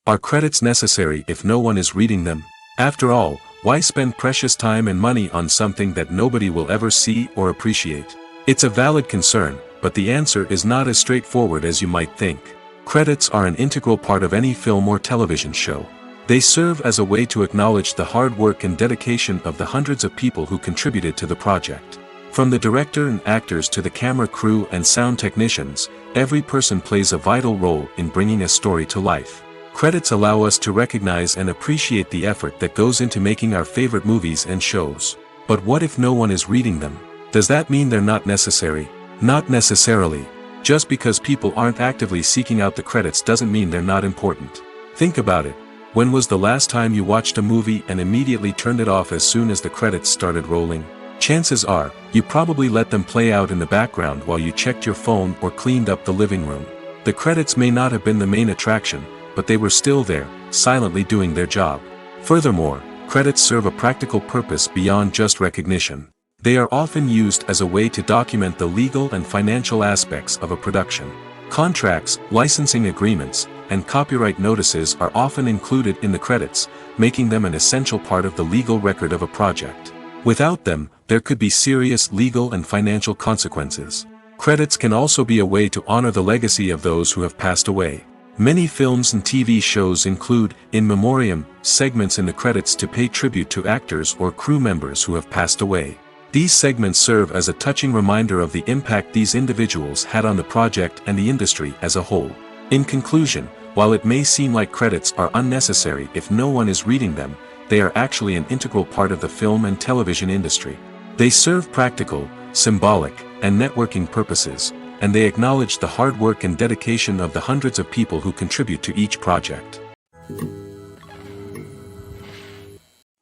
Are credits necessary if no one is reading them? After all, why spend precious time and money on something that nobody will ever see or appreciate? It's a valid concern, but the answer is not as straightforward as you might think. Credits are an integral part of any film or television show. They serve as a way to acknowledge the hard work and dedication of the hundreds of people who contributed to the project. From the director and actors to the camera crew and sound technicians, every person plays a vital role in bringing a story to life. Credits allow us to recognize and appreciate the effort that goes into making our favorite movies and shows. But what if no one is reading them? Does that mean they're not necessary? Not necessarily. Just because people aren't actively seeking out the credits doesn't mean they're not important. Think about it. When was the last time you watched a movie and immediately turned it off as soon as the credits started rolling? Chances are, you probably let them play out in the background while you checked your phone or cleaned up the living room. The credits may not have been the main attraction, but they were still there, silently doing their job. Furthermore, credits serve a practical purpose beyond just recognition. They are often used as a way to document the legal and financial aspects of a production. Contracts, licensing agreements, and copyright notices are often included in the credits, making them an essential part of the legal record of a project. Without them, there could be serious legal and financial consequences. Credits can also be a way to honor the legacy of those who have passed away. Many films and TV shows include in memoriam segments in the credits to pay tribute to actors or crew members who have passed away. These segments serve as a touching reminder of the impact these individuals had on the project and the industry as a whole. In conclusion, while it may seem like credits are unnecessary if no one is reading them, they are actually an integral part of the film and television industry. They serve practical, symbolic, and networking purposes, and they acknowledge the hard work and dedication of the hundreds of people who contribute to each project.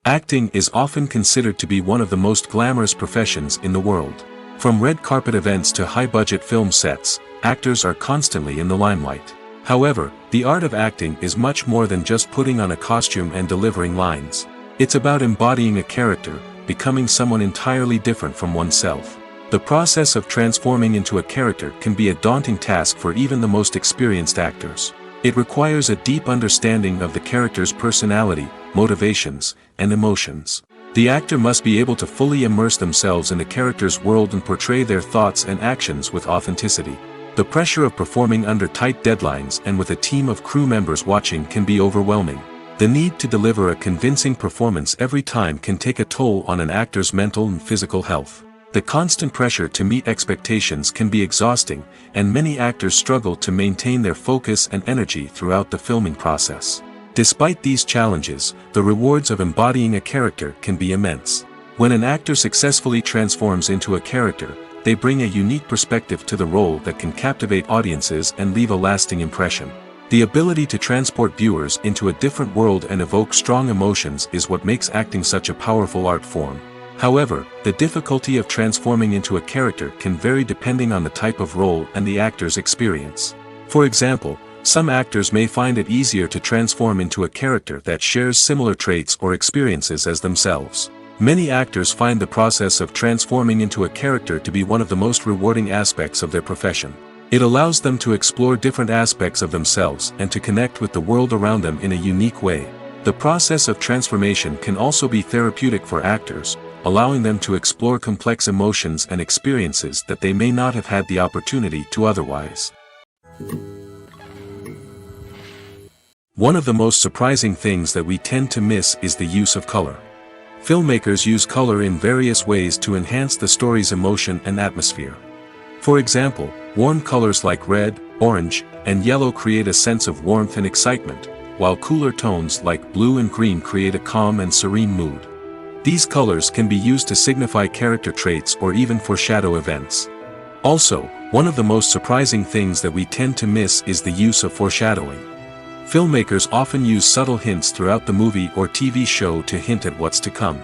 Acting is often considered to be one of the most glamorous professions in the world. From red carpet events to high-budget film sets, actors are constantly in the limelight. However, the art of acting is much more than just putting on a costume and delivering lines. It's about embodying a character, becoming someone entirely different from oneself. The process of transforming into a character can be a daunting task for even the most experienced actors. It requires a deep understanding of the character's personality, motivations, and emotions. The actor must be able to fully immerse themselves in the character's world and portray their thoughts and actions with authenticity. The pressure of performing under tight deadlines and with a team of crew members watching can be overwhelming. The need to deliver a convincing performance every time can take a toll on an actor's mental and physical health. The constant pressure to meet expectations can be exhausting, and many actors struggle to maintain their focus and energy throughout the filming process. Despite these challenges, the rewards of embodying a character can be immense. When an actor successfully transforms into a character, they bring a unique perspective to the role that can captivate audiences and leave a lasting impression. The ability to transport viewers into a different world and evoke strong emotions is what makes acting such a powerful art form. However, the difficulty of transforming into a character can vary depending on the type of role and the actor's experience. For example, some actors may find it easier to transform into a character that shares similar traits or experiences as themselves. Many actors find the process of transforming into a character to be one of the most rewarding aspects of their profession. It allows them to explore different aspects of themselves and to connect with the world around them in a unique way. The process of transformation can also be therapeutic for actors, allowing them to explore complex emotions and experiences that they may not have had the opportunity to otherwise. One of the most surprising things that we tend to miss is the use of color. Filmmakers use color in various ways to enhance the story's emotion and atmosphere. For example, warm colors like red, orange, and yellow create a sense of warmth and excitement, while cooler tones like blue and green create a calm and serene mood. These colors can be used to signify character traits or even foreshadow events. Also, one of the most surprising things that we tend to miss is the use of foreshadowing. Filmmakers often use subtle hints throughout the movie or TV show to hint at what's to come.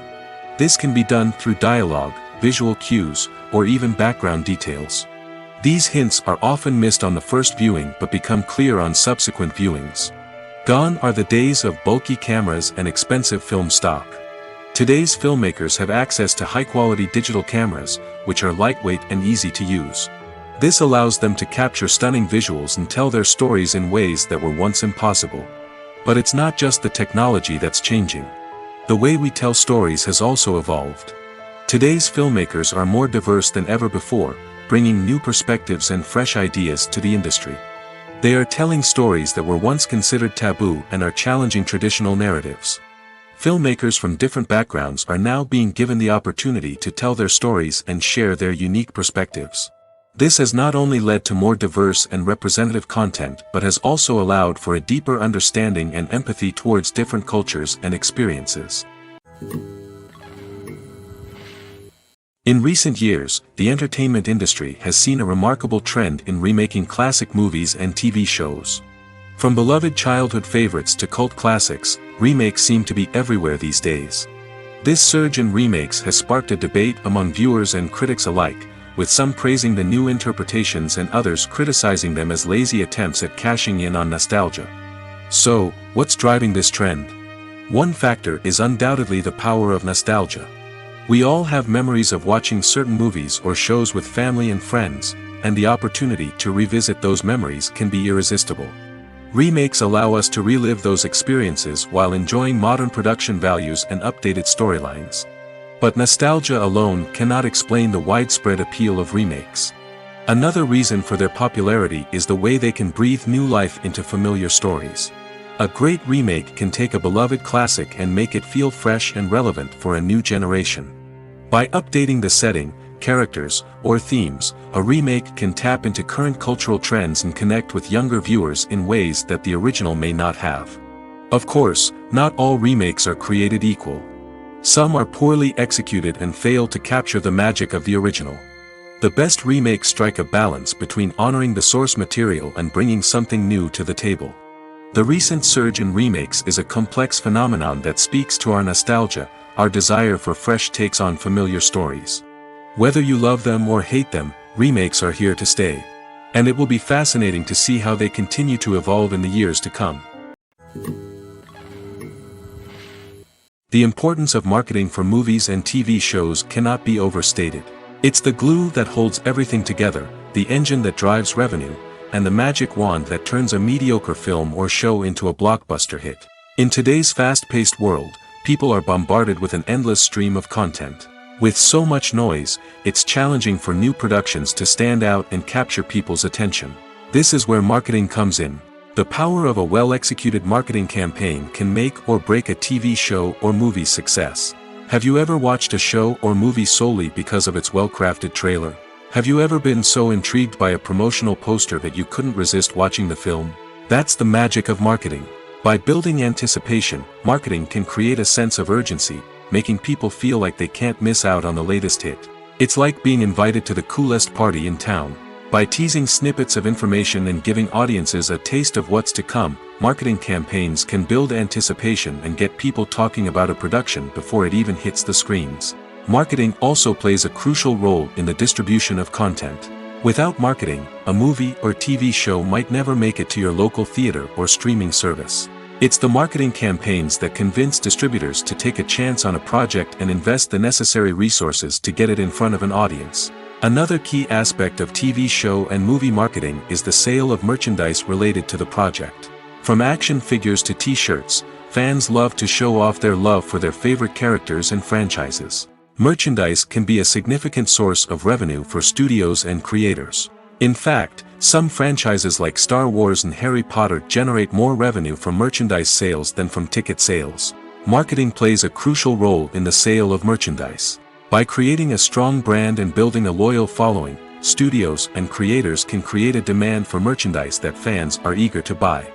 This can be done through dialogue, visual cues, or even background details. These hints are often missed on the first viewing but become clear on subsequent viewings. Gone are the days of bulky cameras and expensive film stock. Today's filmmakers have access to high-quality digital cameras, which are lightweight and easy to use. This allows them to capture stunning visuals and tell their stories in ways that were once impossible. But it's not just the technology that's changing. The way we tell stories has also evolved. Today's filmmakers are more diverse than ever before, bringing new perspectives and fresh ideas to the industry. They are telling stories that were once considered taboo and are challenging traditional narratives. Filmmakers from different backgrounds are now being given the opportunity to tell their stories and share their unique perspectives. This has not only led to more diverse and representative content but has also allowed for a deeper understanding and empathy towards different cultures and experiences. In recent years, the entertainment industry has seen a remarkable trend in remaking classic movies and TV shows. From beloved childhood favorites to cult classics, remakes seem to be everywhere these days. This surge in remakes has sparked a debate among viewers and critics alike, with some praising the new interpretations and others criticizing them as lazy attempts at cashing in on nostalgia. So, what's driving this trend? One factor is undoubtedly the power of nostalgia. We all have memories of watching certain movies or shows with family and friends, and the opportunity to revisit those memories can be irresistible. Remakes allow us to relive those experiences while enjoying modern production values and updated storylines. But nostalgia alone cannot explain the widespread appeal of remakes. Another reason for their popularity is the way they can breathe new life into familiar stories. A great remake can take a beloved classic and make it feel fresh and relevant for a new generation. By updating the setting, characters, or themes, a remake can tap into current cultural trends and connect with younger viewers in ways that the original may not have. Of course, not all remakes are created equal. Some are poorly executed and fail to capture the magic of the original. The best remakes strike a balance between honoring the source material and bringing something new to the table. The recent surge in remakes is a complex phenomenon that speaks to our nostalgia, our desire for fresh takes on familiar stories. Whether you love them or hate them, remakes are here to stay. And it will be fascinating to see how they continue to evolve in the years to come. The importance of marketing for movies and TV shows cannot be overstated. It's the glue that holds everything together, the engine that drives revenue, and the magic wand that turns a mediocre film or show into a blockbuster hit. In today's fast-paced world, people are bombarded with an endless stream of content. With so much noise, it's challenging for new productions to stand out and capture people's attention. This is where marketing comes in. The power of a well-executed marketing campaign can make or break a TV show or movie's success. Have you ever watched a show or movie solely because of its well-crafted trailer? Have you ever been so intrigued by a promotional poster that you couldn't resist watching the film? That's the magic of marketing. By building anticipation, marketing can create a sense of urgency, making people feel like they can't miss out on the latest hit. It's like being invited to the coolest party in town. By teasing snippets of information and giving audiences a taste of what's to come, marketing campaigns can build anticipation and get people talking about a production before it even hits the screens. Marketing also plays a crucial role in the distribution of content. Without marketing, a movie or TV show might never make it to your local theater or streaming service. It's the marketing campaigns that convince distributors to take a chance on a project and invest the necessary resources to get it in front of an audience. Another key aspect of TV show and movie marketing is the sale of merchandise related to the project. From action figures to t-shirts, fans love to show off their love for their favorite characters and franchises. Merchandise can be a significant source of revenue for studios and creators. In fact, some franchises like Star Wars and Harry Potter generate more revenue from merchandise sales than from ticket sales. Marketing plays a crucial role in the sale of merchandise. By creating a strong brand and building a loyal following, studios and creators can create a demand for merchandise that fans are eager to buy.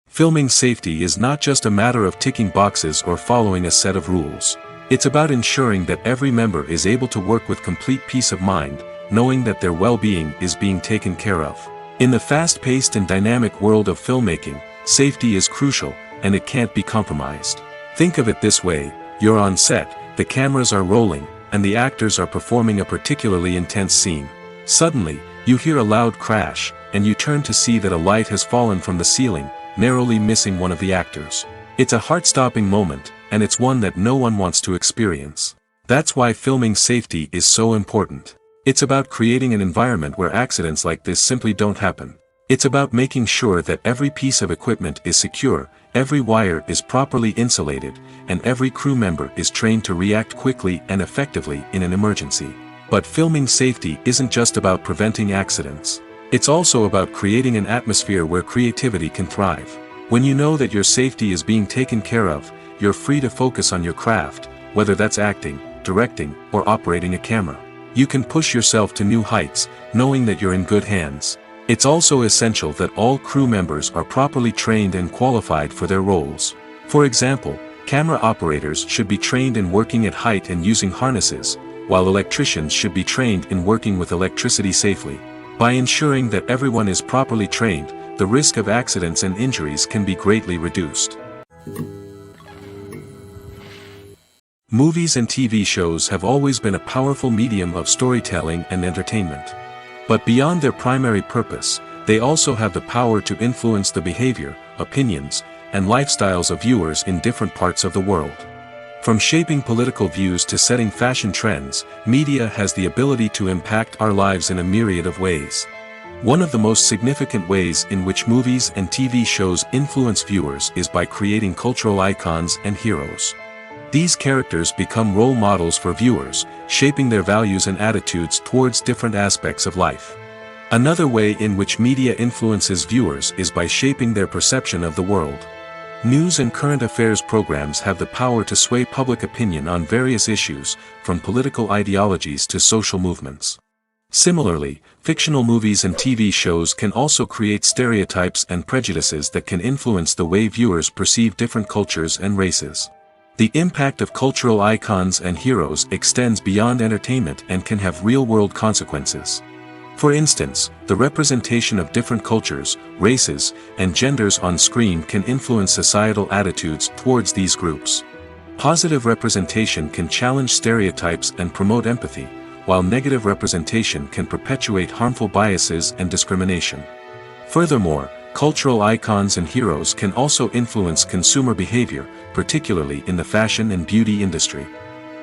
Filming safety is not just a matter of ticking boxes or following a set of rules. It's about ensuring that every member is able to work with complete peace of mind, knowing that their well-being is being taken care of. In the fast-paced and dynamic world of filmmaking, safety is crucial, and it can't be compromised. Think of it this way: you're on set, the cameras are rolling, and the actors are performing a particularly intense scene. Suddenly, you hear a loud crash, and you turn to see that a light has fallen from the ceiling, narrowly missing one of the actors. It's a heart-stopping moment, and it's one that no one wants to experience. That's why filming safety is so important. It's about creating an environment where accidents like this simply don't happen. It's about making sure that every piece of equipment is secure, every wire is properly insulated, and every crew member is trained to react quickly and effectively in an emergency. But filming safety isn't just about preventing accidents. It's also about creating an atmosphere where creativity can thrive. When you know that your safety is being taken care of, you're free to focus on your craft, whether that's acting, directing, or operating a camera. You can push yourself to new heights, knowing that you're in good hands. It's also essential that all crew members are properly trained and qualified for their roles. For example, camera operators should be trained in working at height and using harnesses, while electricians should be trained in working with electricity safely. By ensuring that everyone is properly trained, the risk of accidents and injuries can be greatly reduced. Movies and TV shows have always been a powerful medium of storytelling and entertainment. But beyond their primary purpose, they also have the power to influence the behavior, opinions, and lifestyles of viewers in different parts of the world. From shaping political views to setting fashion trends, media has the ability to impact our lives in a myriad of ways. One of the most significant ways in which movies and TV shows influence viewers is by creating cultural icons and heroes. These characters become role models for viewers, shaping their values and attitudes towards different aspects of life. Another way in which media influences viewers is by shaping their perception of the world. News and current affairs programs have the power to sway public opinion on various issues, from political ideologies to social movements. Similarly, fictional movies and TV shows can also create stereotypes and prejudices that can influence the way viewers perceive different cultures and races. The impact of cultural icons and heroes extends beyond entertainment and can have real-world consequences. For instance, the representation of different cultures, races, and genders on screen can influence societal attitudes towards these groups. Positive representation can challenge stereotypes and promote empathy, while negative representation can perpetuate harmful biases and discrimination. Furthermore, cultural icons and heroes can also influence consumer behavior, particularly in the fashion and beauty industry.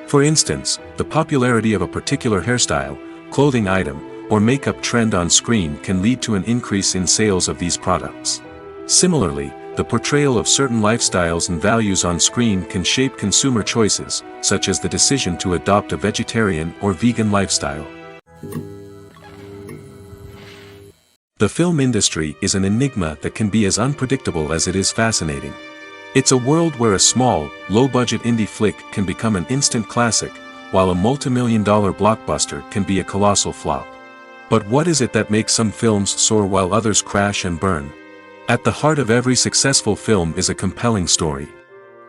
For instance, the popularity of a particular hairstyle, clothing item, or makeup trend on screen can lead to an increase in sales of these products. Similarly, the portrayal of certain lifestyles and values on screen can shape consumer choices, such as the decision to adopt a vegetarian or vegan lifestyle. The film industry is an enigma that can be as unpredictable as it is fascinating. It's a world where a small, low-budget indie flick can become an instant classic, while a multi-million-dollar blockbuster can be a colossal flop. But what is it that makes some films soar while others crash and burn? At the heart of every successful film is a compelling story.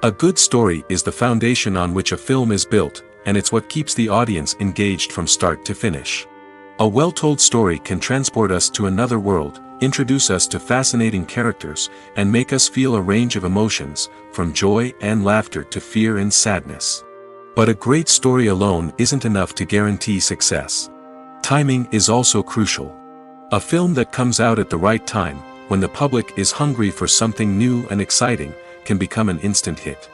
A good story is the foundation on which a film is built, and it's what keeps the audience engaged from start to finish. A well-told story can transport us to another world, introduce us to fascinating characters, and make us feel a range of emotions, from joy and laughter to fear and sadness. But a great story alone isn't enough to guarantee success. Timing is also crucial. A film that comes out at the right time, when the public is hungry for something new and exciting, can become an instant hit.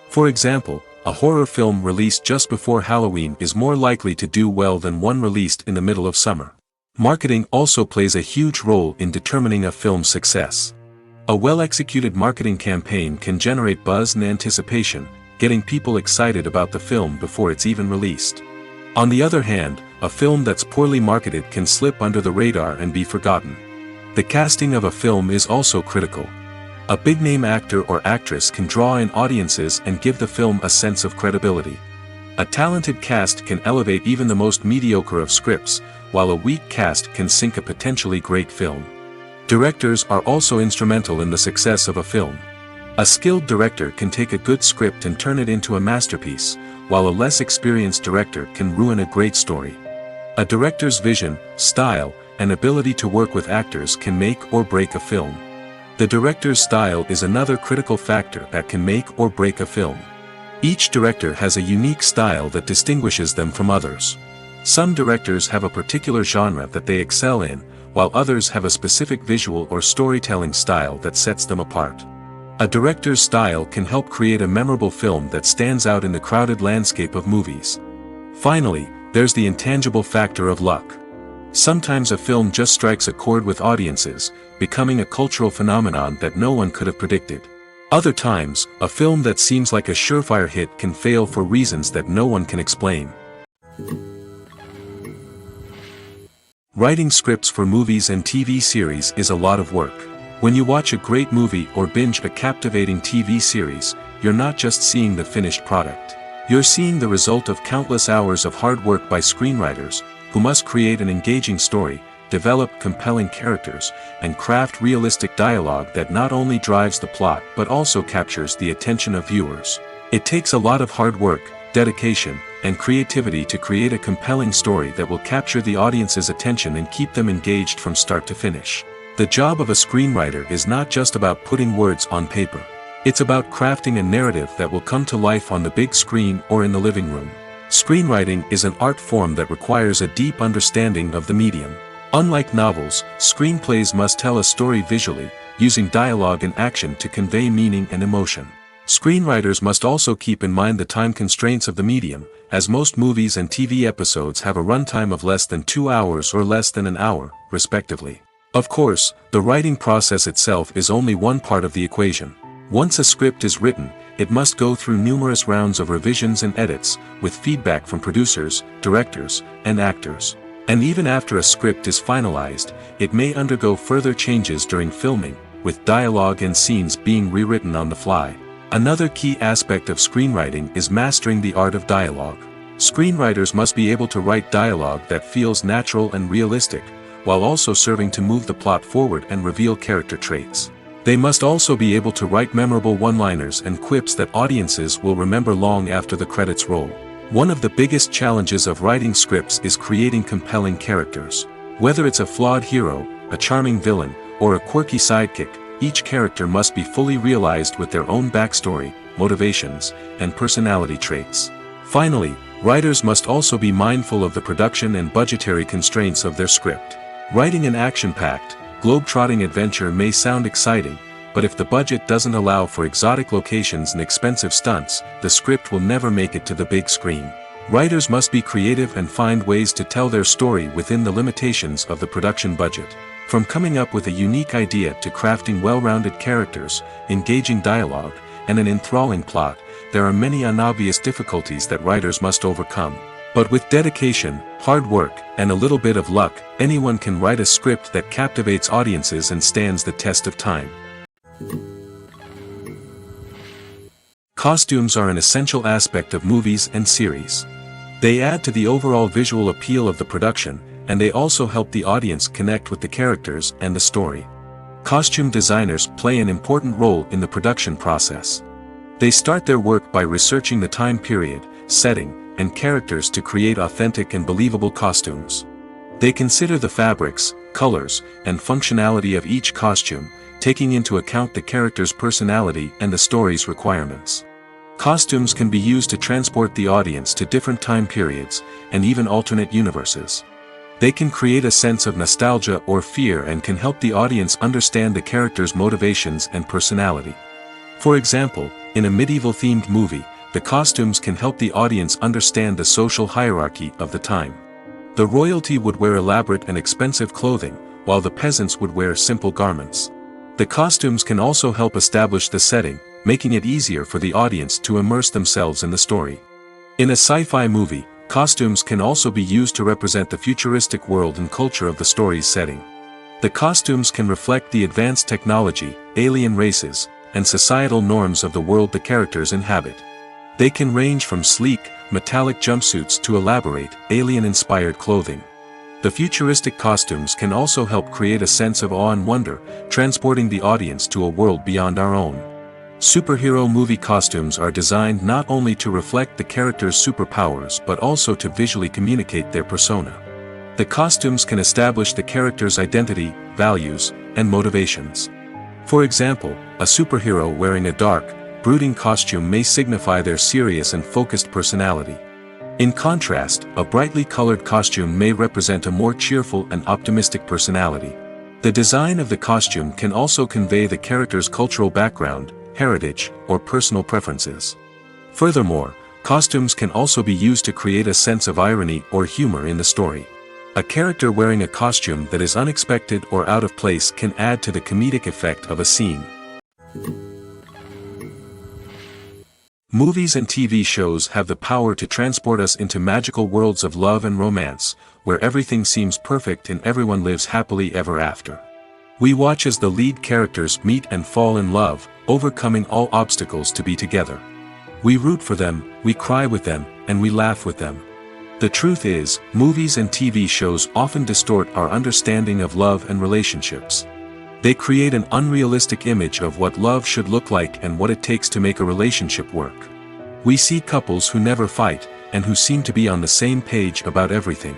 For example, a horror film released just before Halloween is more likely to do well than one released in the middle of summer. Marketing also plays a huge role in determining a film's success. A well-executed marketing campaign can generate buzz and anticipation, getting people excited about the film before it's even released. On the other hand, a film that's poorly marketed can slip under the radar and be forgotten. The casting of a film is also critical. A big-name actor or actress can draw in audiences and give the film a sense of credibility. A talented cast can elevate even the most mediocre of scripts, while a weak cast can sink a potentially great film. Directors are also instrumental in the success of a film. A skilled director can take a good script and turn it into a masterpiece, while a less experienced director can ruin a great story. A director's vision, style, and ability to work with actors can make or break a film. The director's style is another critical factor that can make or break a film. Each director has a unique style that distinguishes them from others. Some directors have a particular genre that they excel in, while others have a specific visual or storytelling style that sets them apart. A director's style can help create a memorable film that stands out in the crowded landscape of movies. Finally, there's the intangible factor of luck. Sometimes a film just strikes a chord with audiences, becoming a cultural phenomenon that no one could have predicted. Other times, a film that seems like a surefire hit can fail for reasons that no one can explain. Writing scripts for movies and TV series is a lot of work. When you watch a great movie or binge a captivating TV series, you're not just seeing the finished product. You're seeing the result of countless hours of hard work by screenwriters, who must create an engaging story, develop compelling characters, and craft realistic dialogue that not only drives the plot but also captures the attention of viewers. It takes a lot of hard work, dedication, and creativity to create a compelling story that will capture the audience's attention and keep them engaged from start to finish. The job of a screenwriter is not just about putting words on paper. It's about crafting a narrative that will come to life on the big screen or in the living room. Screenwriting is an art form that requires a deep understanding of the medium. Unlike novels, screenplays must tell a story visually, using dialogue and action to convey meaning and emotion. Screenwriters must also keep in mind the time constraints of the medium, as most movies and TV episodes have a runtime of less than 2 hours or less than an hour, respectively. Of course, the writing process itself is only one part of the equation. Once a script is written, it must go through numerous rounds of revisions and edits, with feedback from producers, directors, and actors. And even after a script is finalized, it may undergo further changes during filming, with dialogue and scenes being rewritten on the fly. Another key aspect of screenwriting is mastering the art of dialogue. Screenwriters must be able to write dialogue that feels natural and realistic, while also serving to move the plot forward and reveal character traits. They must also be able to write memorable one-liners and quips that audiences will remember long after the credits roll. One of the biggest challenges of writing scripts is creating compelling characters. Whether it's a flawed hero, a charming villain, or a quirky sidekick, each character must be fully realized with their own backstory, motivations, and personality traits. Finally, writers must also be mindful of the production and budgetary constraints of their script. Writing an action-packed, globe-trotting adventure may sound exciting, but if the budget doesn't allow for exotic locations and expensive stunts, the script will never make it to the big screen. Writers must be creative and find ways to tell their story within the limitations of the production budget. From coming up with a unique idea to crafting well-rounded characters, engaging dialogue, and an enthralling plot, there are many unobvious difficulties that writers must overcome. But with dedication, hard work, and a little bit of luck, anyone can write a script that captivates audiences and stands the test of time. Costumes are an essential aspect of movies and series. They add to the overall visual appeal of the production, and they also help the audience connect with the characters and the story. Costume designers play an important role in the production process. They start their work by researching the time period, setting, and characters to create authentic and believable costumes. They consider the fabrics, colors, and functionality of each costume, taking into account the character's personality and the story's requirements. Costumes can be used to transport the audience to different time periods, and even alternate universes. They can create a sense of nostalgia or fear and can help the audience understand the character's motivations and personality. For example, in a medieval-themed movie, the costumes can help the audience understand the social hierarchy of the time. The royalty would wear elaborate and expensive clothing, while the peasants would wear simple garments. The costumes can also help establish the setting, making it easier for the audience to immerse themselves in the story. In a sci-fi movie, costumes can also be used to represent the futuristic world and culture of the story's setting. The costumes can reflect the advanced technology, alien races, and societal norms of the world the characters inhabit. They can range from sleek, metallic jumpsuits to elaborate, alien-inspired clothing. The futuristic costumes can also help create a sense of awe and wonder, transporting the audience to a world beyond our own. Superhero movie costumes are designed not only to reflect the character's superpowers but also to visually communicate their persona. The costumes can establish the character's identity, values, and motivations. For example, a superhero wearing a dark, brooding costume may signify their serious and focused personality. In contrast, a brightly colored costume may represent a more cheerful and optimistic personality. The design of the costume can also convey the character's cultural background, heritage, or personal preferences. Furthermore, costumes can also be used to create a sense of irony or humor in the story. A character wearing a costume that is unexpected or out of place can add to the comedic effect of a scene. Movies and TV shows have the power to transport us into magical worlds of love and romance, where everything seems perfect and everyone lives happily ever after. We watch as the lead characters meet and fall in love, overcoming all obstacles to be together. We root for them, we cry with them, and we laugh with them. The truth is, movies and TV shows often distort our understanding of love and relationships. They create an unrealistic image of what love should look like and what it takes to make a relationship work. We see couples who never fight, and who seem to be on the same page about everything.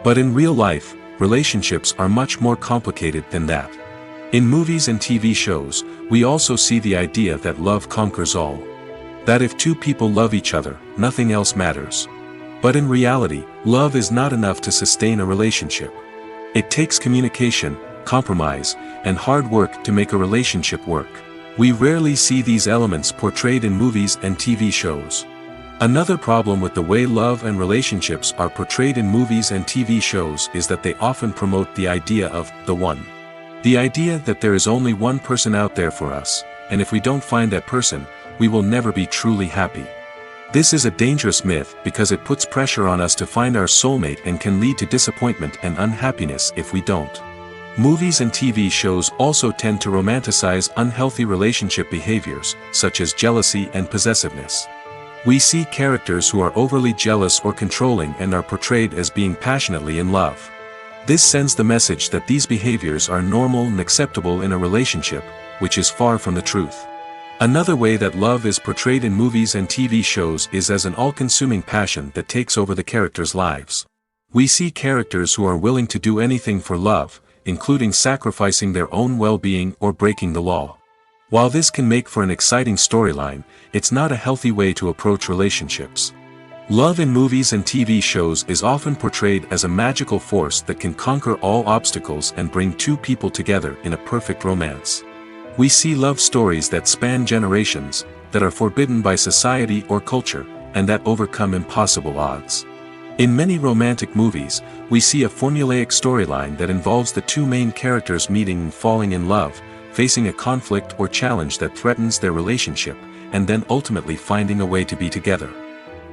But in real life, relationships are much more complicated than that. In movies and TV shows, we also see the idea that love conquers all. That if two people love each other, nothing else matters. But in reality, love is not enough to sustain a relationship. It takes communication, compromise, and hard work to make a relationship work. We rarely see these elements portrayed in movies and TV shows. Another problem with the way love and relationships are portrayed in movies and TV shows is that they often promote the idea of the one. The idea that there is only one person out there for us, and if we don't find that person, we will never be truly happy. This is a dangerous myth because it puts pressure on us to find our soulmate and can lead to disappointment and unhappiness if we don't. Movies and TV shows also tend to romanticize unhealthy relationship behaviors, such as jealousy and possessiveness. We see characters who are overly jealous or controlling and are portrayed as being passionately in love. This sends the message that these behaviors are normal and acceptable in a relationship, which is far from the truth. Another way that love is portrayed in movies and TV shows is as an all-consuming passion that takes over the characters' lives. We see characters who are willing to do anything for love, including sacrificing their own well-being or breaking the law. While this can make for an exciting storyline, it's not a healthy way to approach relationships. Love in movies and TV shows is often portrayed as a magical force that can conquer all obstacles and bring two people together in a perfect romance. We see love stories that span generations, that are forbidden by society or culture, and that overcome impossible odds. In many romantic movies, we see a formulaic storyline that involves the two main characters meeting and falling in love, facing a conflict or challenge that threatens their relationship, and then ultimately finding a way to be together.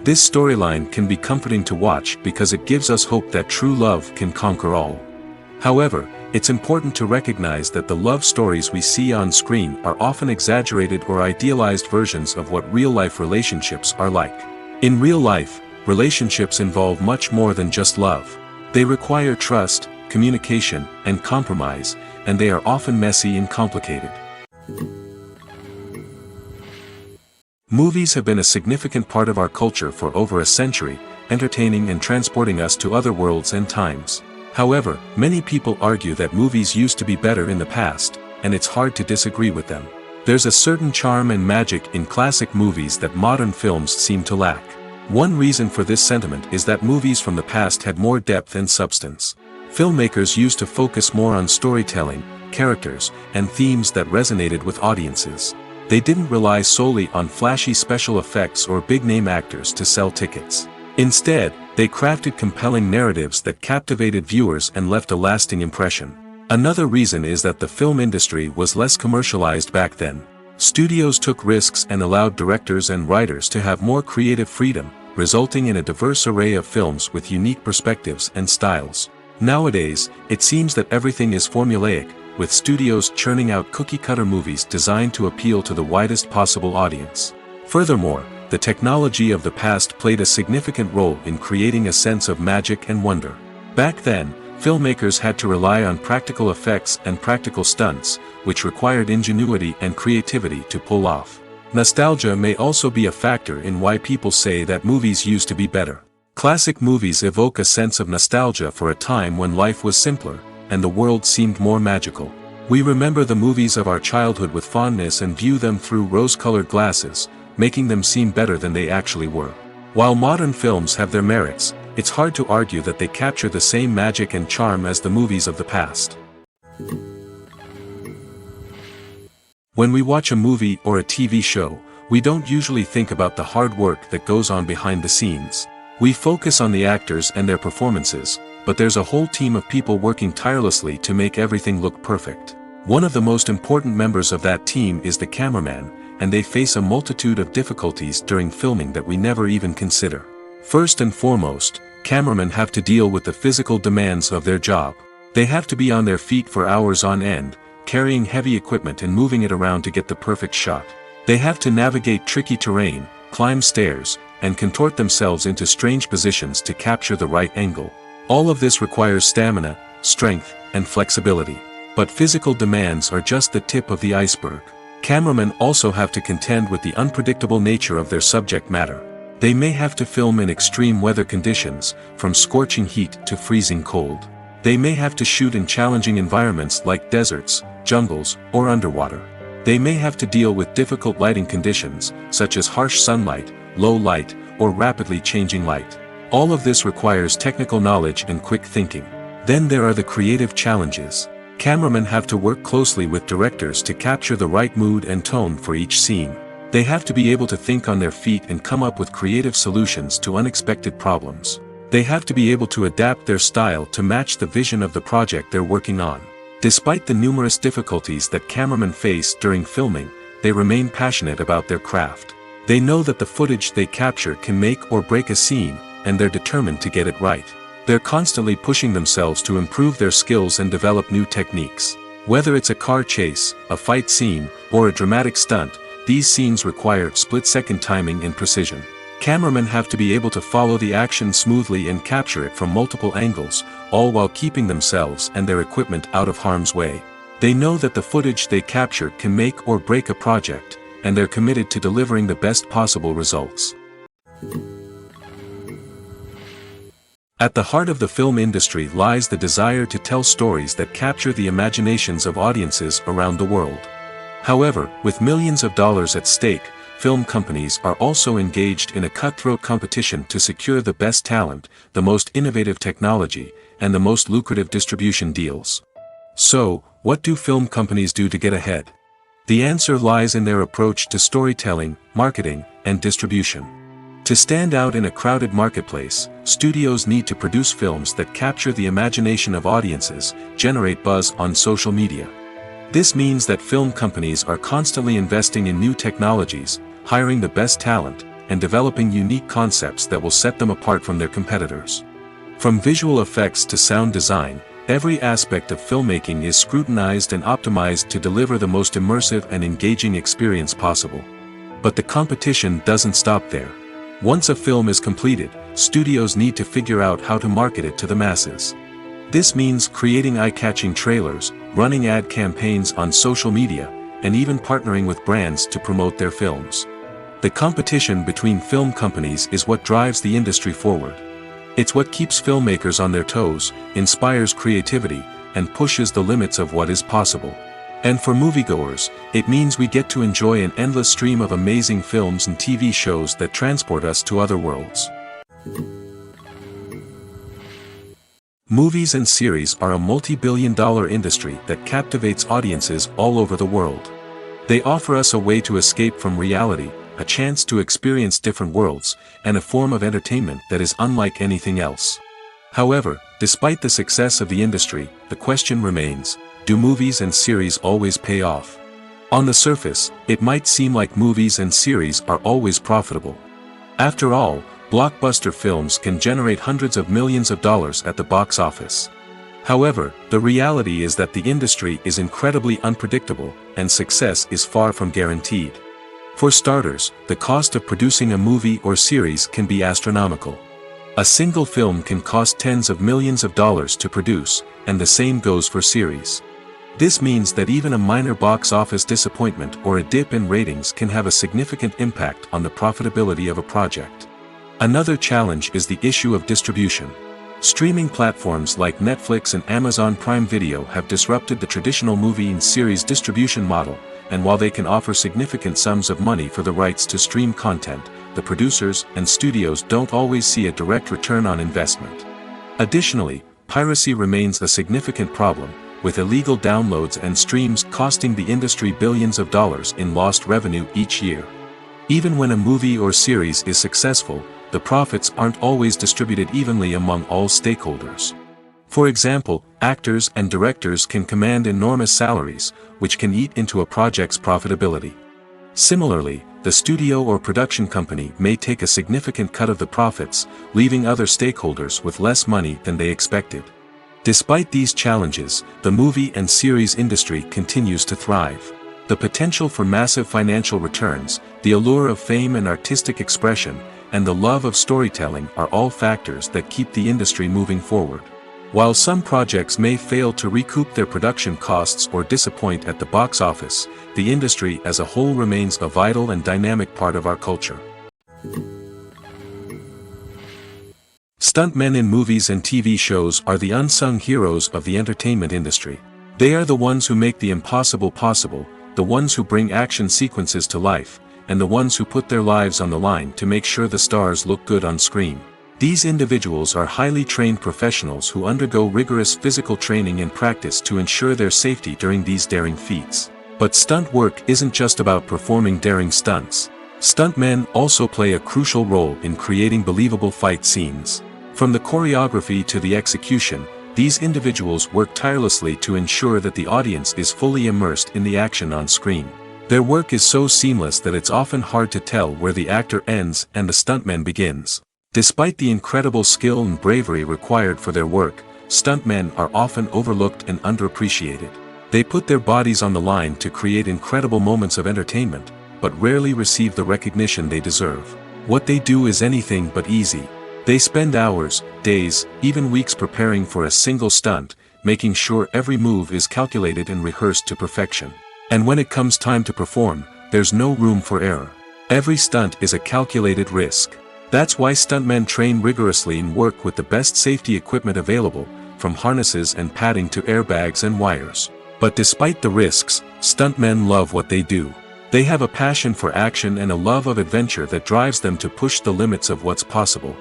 This storyline can be comforting to watch because it gives us hope that true love can conquer all. However, it's important to recognize that the love stories we see on screen are often exaggerated or idealized versions of what real-life relationships are like. In real life, relationships involve much more than just love. They require trust, communication, and compromise, and they are often messy and complicated. Movies have been a significant part of our culture for over a century, entertaining and transporting us to other worlds and times. However, many people argue that movies used to be better in the past, and it's hard to disagree with them. There's a certain charm and magic in classic movies that modern films seem to lack. One reason for this sentiment is that movies from the past had more depth and substance. Filmmakers used to focus more on storytelling, characters, and themes that resonated with audiences. They didn't rely solely on flashy special effects or big-name actors to sell tickets. Instead, they crafted compelling narratives that captivated viewers and left a lasting impression. Another reason is that the film industry was less commercialized back then. Studios took risks and allowed directors and writers to have more creative freedom, resulting in a diverse array of films with unique perspectives and styles. Nowadays, it seems that everything is formulaic, with studios churning out cookie-cutter movies designed to appeal to the widest possible audience. Furthermore, the technology of the past played a significant role in creating a sense of magic and wonder. Back then, filmmakers had to rely on practical effects and practical stunts, which required ingenuity and creativity to pull off. Nostalgia may also be a factor in why people say that movies used to be better. Classic movies evoke a sense of nostalgia for a time when life was simpler, and the world seemed more magical. We remember the movies of our childhood with fondness and view them through rose-colored glasses, making them seem better than they actually were. While modern films have their merits, it's hard to argue that they capture the same magic and charm as the movies of the past. When we watch a movie or a TV show, we don't usually think about the hard work that goes on behind the scenes. We focus on the actors and their performances, but there's a whole team of people working tirelessly to make everything look perfect. One of the most important members of that team is the cameraman, and they face a multitude of difficulties during filming that we never even consider. First and foremost, cameramen have to deal with the physical demands of their job. They have to be on their feet for hours on end, carrying heavy equipment and moving it around to get the perfect shot. They have to navigate tricky terrain, climb stairs, and contort themselves into strange positions to capture the right angle. All of this requires stamina, strength, and flexibility. But physical demands are just the tip of the iceberg. Cameramen also have to contend with the unpredictable nature of their subject matter. They may have to film in extreme weather conditions, from scorching heat to freezing cold. They may have to shoot in challenging environments like deserts, jungles, or underwater. They may have to deal with difficult lighting conditions, such as harsh sunlight, low light, or rapidly changing light. All of this requires technical knowledge and quick thinking. Then there are the creative challenges. Cameramen have to work closely with directors to capture the right mood and tone for each scene. They have to be able to think on their feet and come up with creative solutions to unexpected problems. They have to be able to adapt their style to match the vision of the project they're working on. Despite the numerous difficulties that cameramen face during filming, they remain passionate about their craft. They know that the footage they capture can make or break a scene, and they're determined to get it right. They're constantly pushing themselves to improve their skills and develop new techniques. Whether it's a car chase, a fight scene, or a dramatic stunt, these scenes require split-second timing and precision. Cameramen have to be able to follow the action smoothly and capture it from multiple angles, all while keeping themselves and their equipment out of harm's way. They know that the footage they capture can make or break a project, and they're committed to delivering the best possible results. At the heart of the film industry lies the desire to tell stories that capture the imaginations of audiences around the world. However, with millions of dollars at stake, film companies are also engaged in a cutthroat competition to secure the best talent, the most innovative technology, and the most lucrative distribution deals. So, what do film companies do to get ahead? The answer lies in their approach to storytelling, marketing, and distribution. To stand out in a crowded marketplace, studios need to produce films that capture the imagination of audiences, generate buzz on social media. This means that film companies are constantly investing in new technologies, hiring the best talent, and developing unique concepts that will set them apart from their competitors. From visual effects to sound design, every aspect of filmmaking is scrutinized and optimized to deliver the most immersive and engaging experience possible. But the competition doesn't stop there. Once a film is completed, studios need to figure out how to market it to the masses. This means creating eye-catching trailers, running ad campaigns on social media, and even partnering with brands to promote their films. The competition between film companies is what drives the industry forward. It's what keeps filmmakers on their toes, inspires creativity, and pushes the limits of what is possible. And for moviegoers, it means we get to enjoy an endless stream of amazing films and TV shows that transport us to other worlds. Movies and series are a multi-billion-dollar industry that captivates audiences all over the world. They offer us a way to escape from reality, a chance to experience different worlds, and a form of entertainment that is unlike anything else. However, despite the success of the industry, the question remains, do movies and series always pay off? On the surface, it might seem like movies and series are always profitable. After all, blockbuster films can generate hundreds of millions of dollars at the box office. However, the reality is that the industry is incredibly unpredictable, and success is far from guaranteed. For starters, the cost of producing a movie or series can be astronomical. A single film can cost tens of millions of dollars to produce, and the same goes for series. This means that even a minor box office disappointment or a dip in ratings can have a significant impact on the profitability of a project. Another challenge is the issue of distribution. Streaming platforms like Netflix and Amazon Prime Video have disrupted the traditional movie and series distribution model, and while they can offer significant sums of money for the rights to stream content, the producers and studios don't always see a direct return on investment. Additionally, piracy remains a significant problem, with illegal downloads and streams costing the industry billions of dollars in lost revenue each year. Even when a movie or series is successful, the profits aren't always distributed evenly among all stakeholders. For example, actors and directors can command enormous salaries, which can eat into a project's profitability. Similarly, the studio or production company may take a significant cut of the profits, leaving other stakeholders with less money than they expected. Despite these challenges, the movie and series industry continues to thrive. The potential for massive financial returns, the allure of fame and artistic expression, and the love of storytelling are all factors that keep the industry moving forward. While some projects may fail to recoup their production costs or disappoint at the box office, the industry as a whole remains a vital and dynamic part of our culture. Stuntmen in movies and TV shows are the unsung heroes of the entertainment industry. They are the ones who make the impossible possible, the ones who bring action sequences to life, and the ones who put their lives on the line to make sure the stars look good on screen. These individuals are highly trained professionals who undergo rigorous physical training and practice to ensure their safety during these daring feats. But stunt work isn't just about performing daring stunts. Stuntmen also play a crucial role in creating believable fight scenes. From the choreography to the execution, these individuals work tirelessly to ensure that the audience is fully immersed in the action on screen. Their work is so seamless that it's often hard to tell where the actor ends and the stuntman begins. Despite the incredible skill and bravery required for their work, stuntmen are often overlooked and underappreciated. They put their bodies on the line to create incredible moments of entertainment, but rarely receive the recognition they deserve. What they do is anything but easy. They spend hours, days, even weeks preparing for a single stunt, making sure every move is calculated and rehearsed to perfection. And when it comes time to perform, there's no room for error. Every stunt is a calculated risk. That's why stuntmen train rigorously and work with the best safety equipment available, from harnesses and padding to airbags and wires. But despite the risks, stuntmen love what they do. They have a passion for action and a love of adventure that drives them to push the limits of what's possible.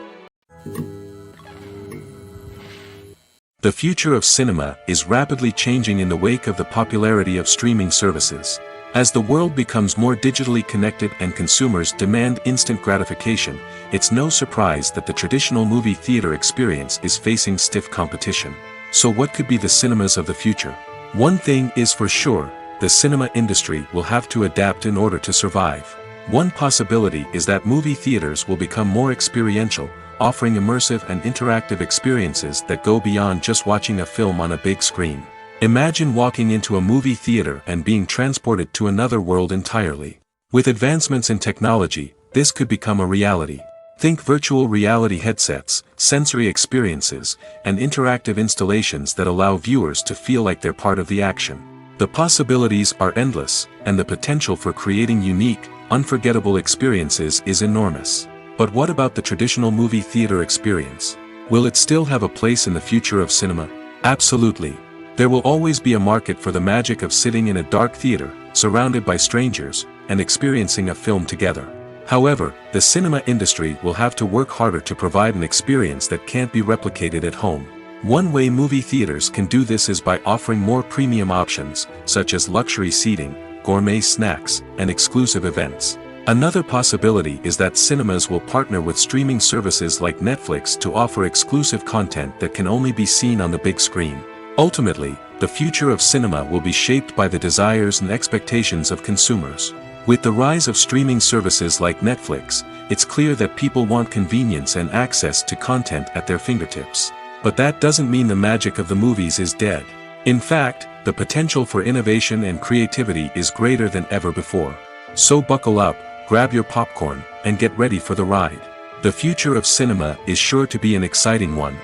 The future of cinema is rapidly changing in the wake of the popularity of streaming services. As the world becomes more digitally connected and consumers demand instant gratification, it's no surprise that the traditional movie theater experience is facing stiff competition. So what could be the cinemas of the future? One thing is for sure, the cinema industry will have to adapt in order to survive. One possibility is that movie theaters will become more experiential, offering immersive and interactive experiences that go beyond just watching a film on a big screen. Imagine walking into a movie theater and being transported to another world entirely. With advancements in technology, this could become a reality. Think virtual reality headsets, sensory experiences, and interactive installations that allow viewers to feel like they're part of the action. The possibilities are endless, and the potential for creating unique, unforgettable experiences is enormous. But what about the traditional movie theater experience? Will it still have a place in the future of cinema? Absolutely. There will always be a market for the magic of sitting in a dark theater, surrounded by strangers, and experiencing a film together. However, the cinema industry will have to work harder to provide an experience that can't be replicated at home. One way movie theaters can do this is by offering more premium options, such as luxury seating, gourmet snacks, and exclusive events. Another possibility is that cinemas will partner with streaming services like Netflix to offer exclusive content that can only be seen on the big screen. Ultimately, the future of cinema will be shaped by the desires and expectations of consumers. With the rise of streaming services like Netflix, it's clear that people want convenience and access to content at their fingertips. But that doesn't mean the magic of the movies is dead. In fact, the potential for innovation and creativity is greater than ever before. So buckle up, grab your popcorn, and get ready for the ride. The future of cinema is sure to be an exciting one.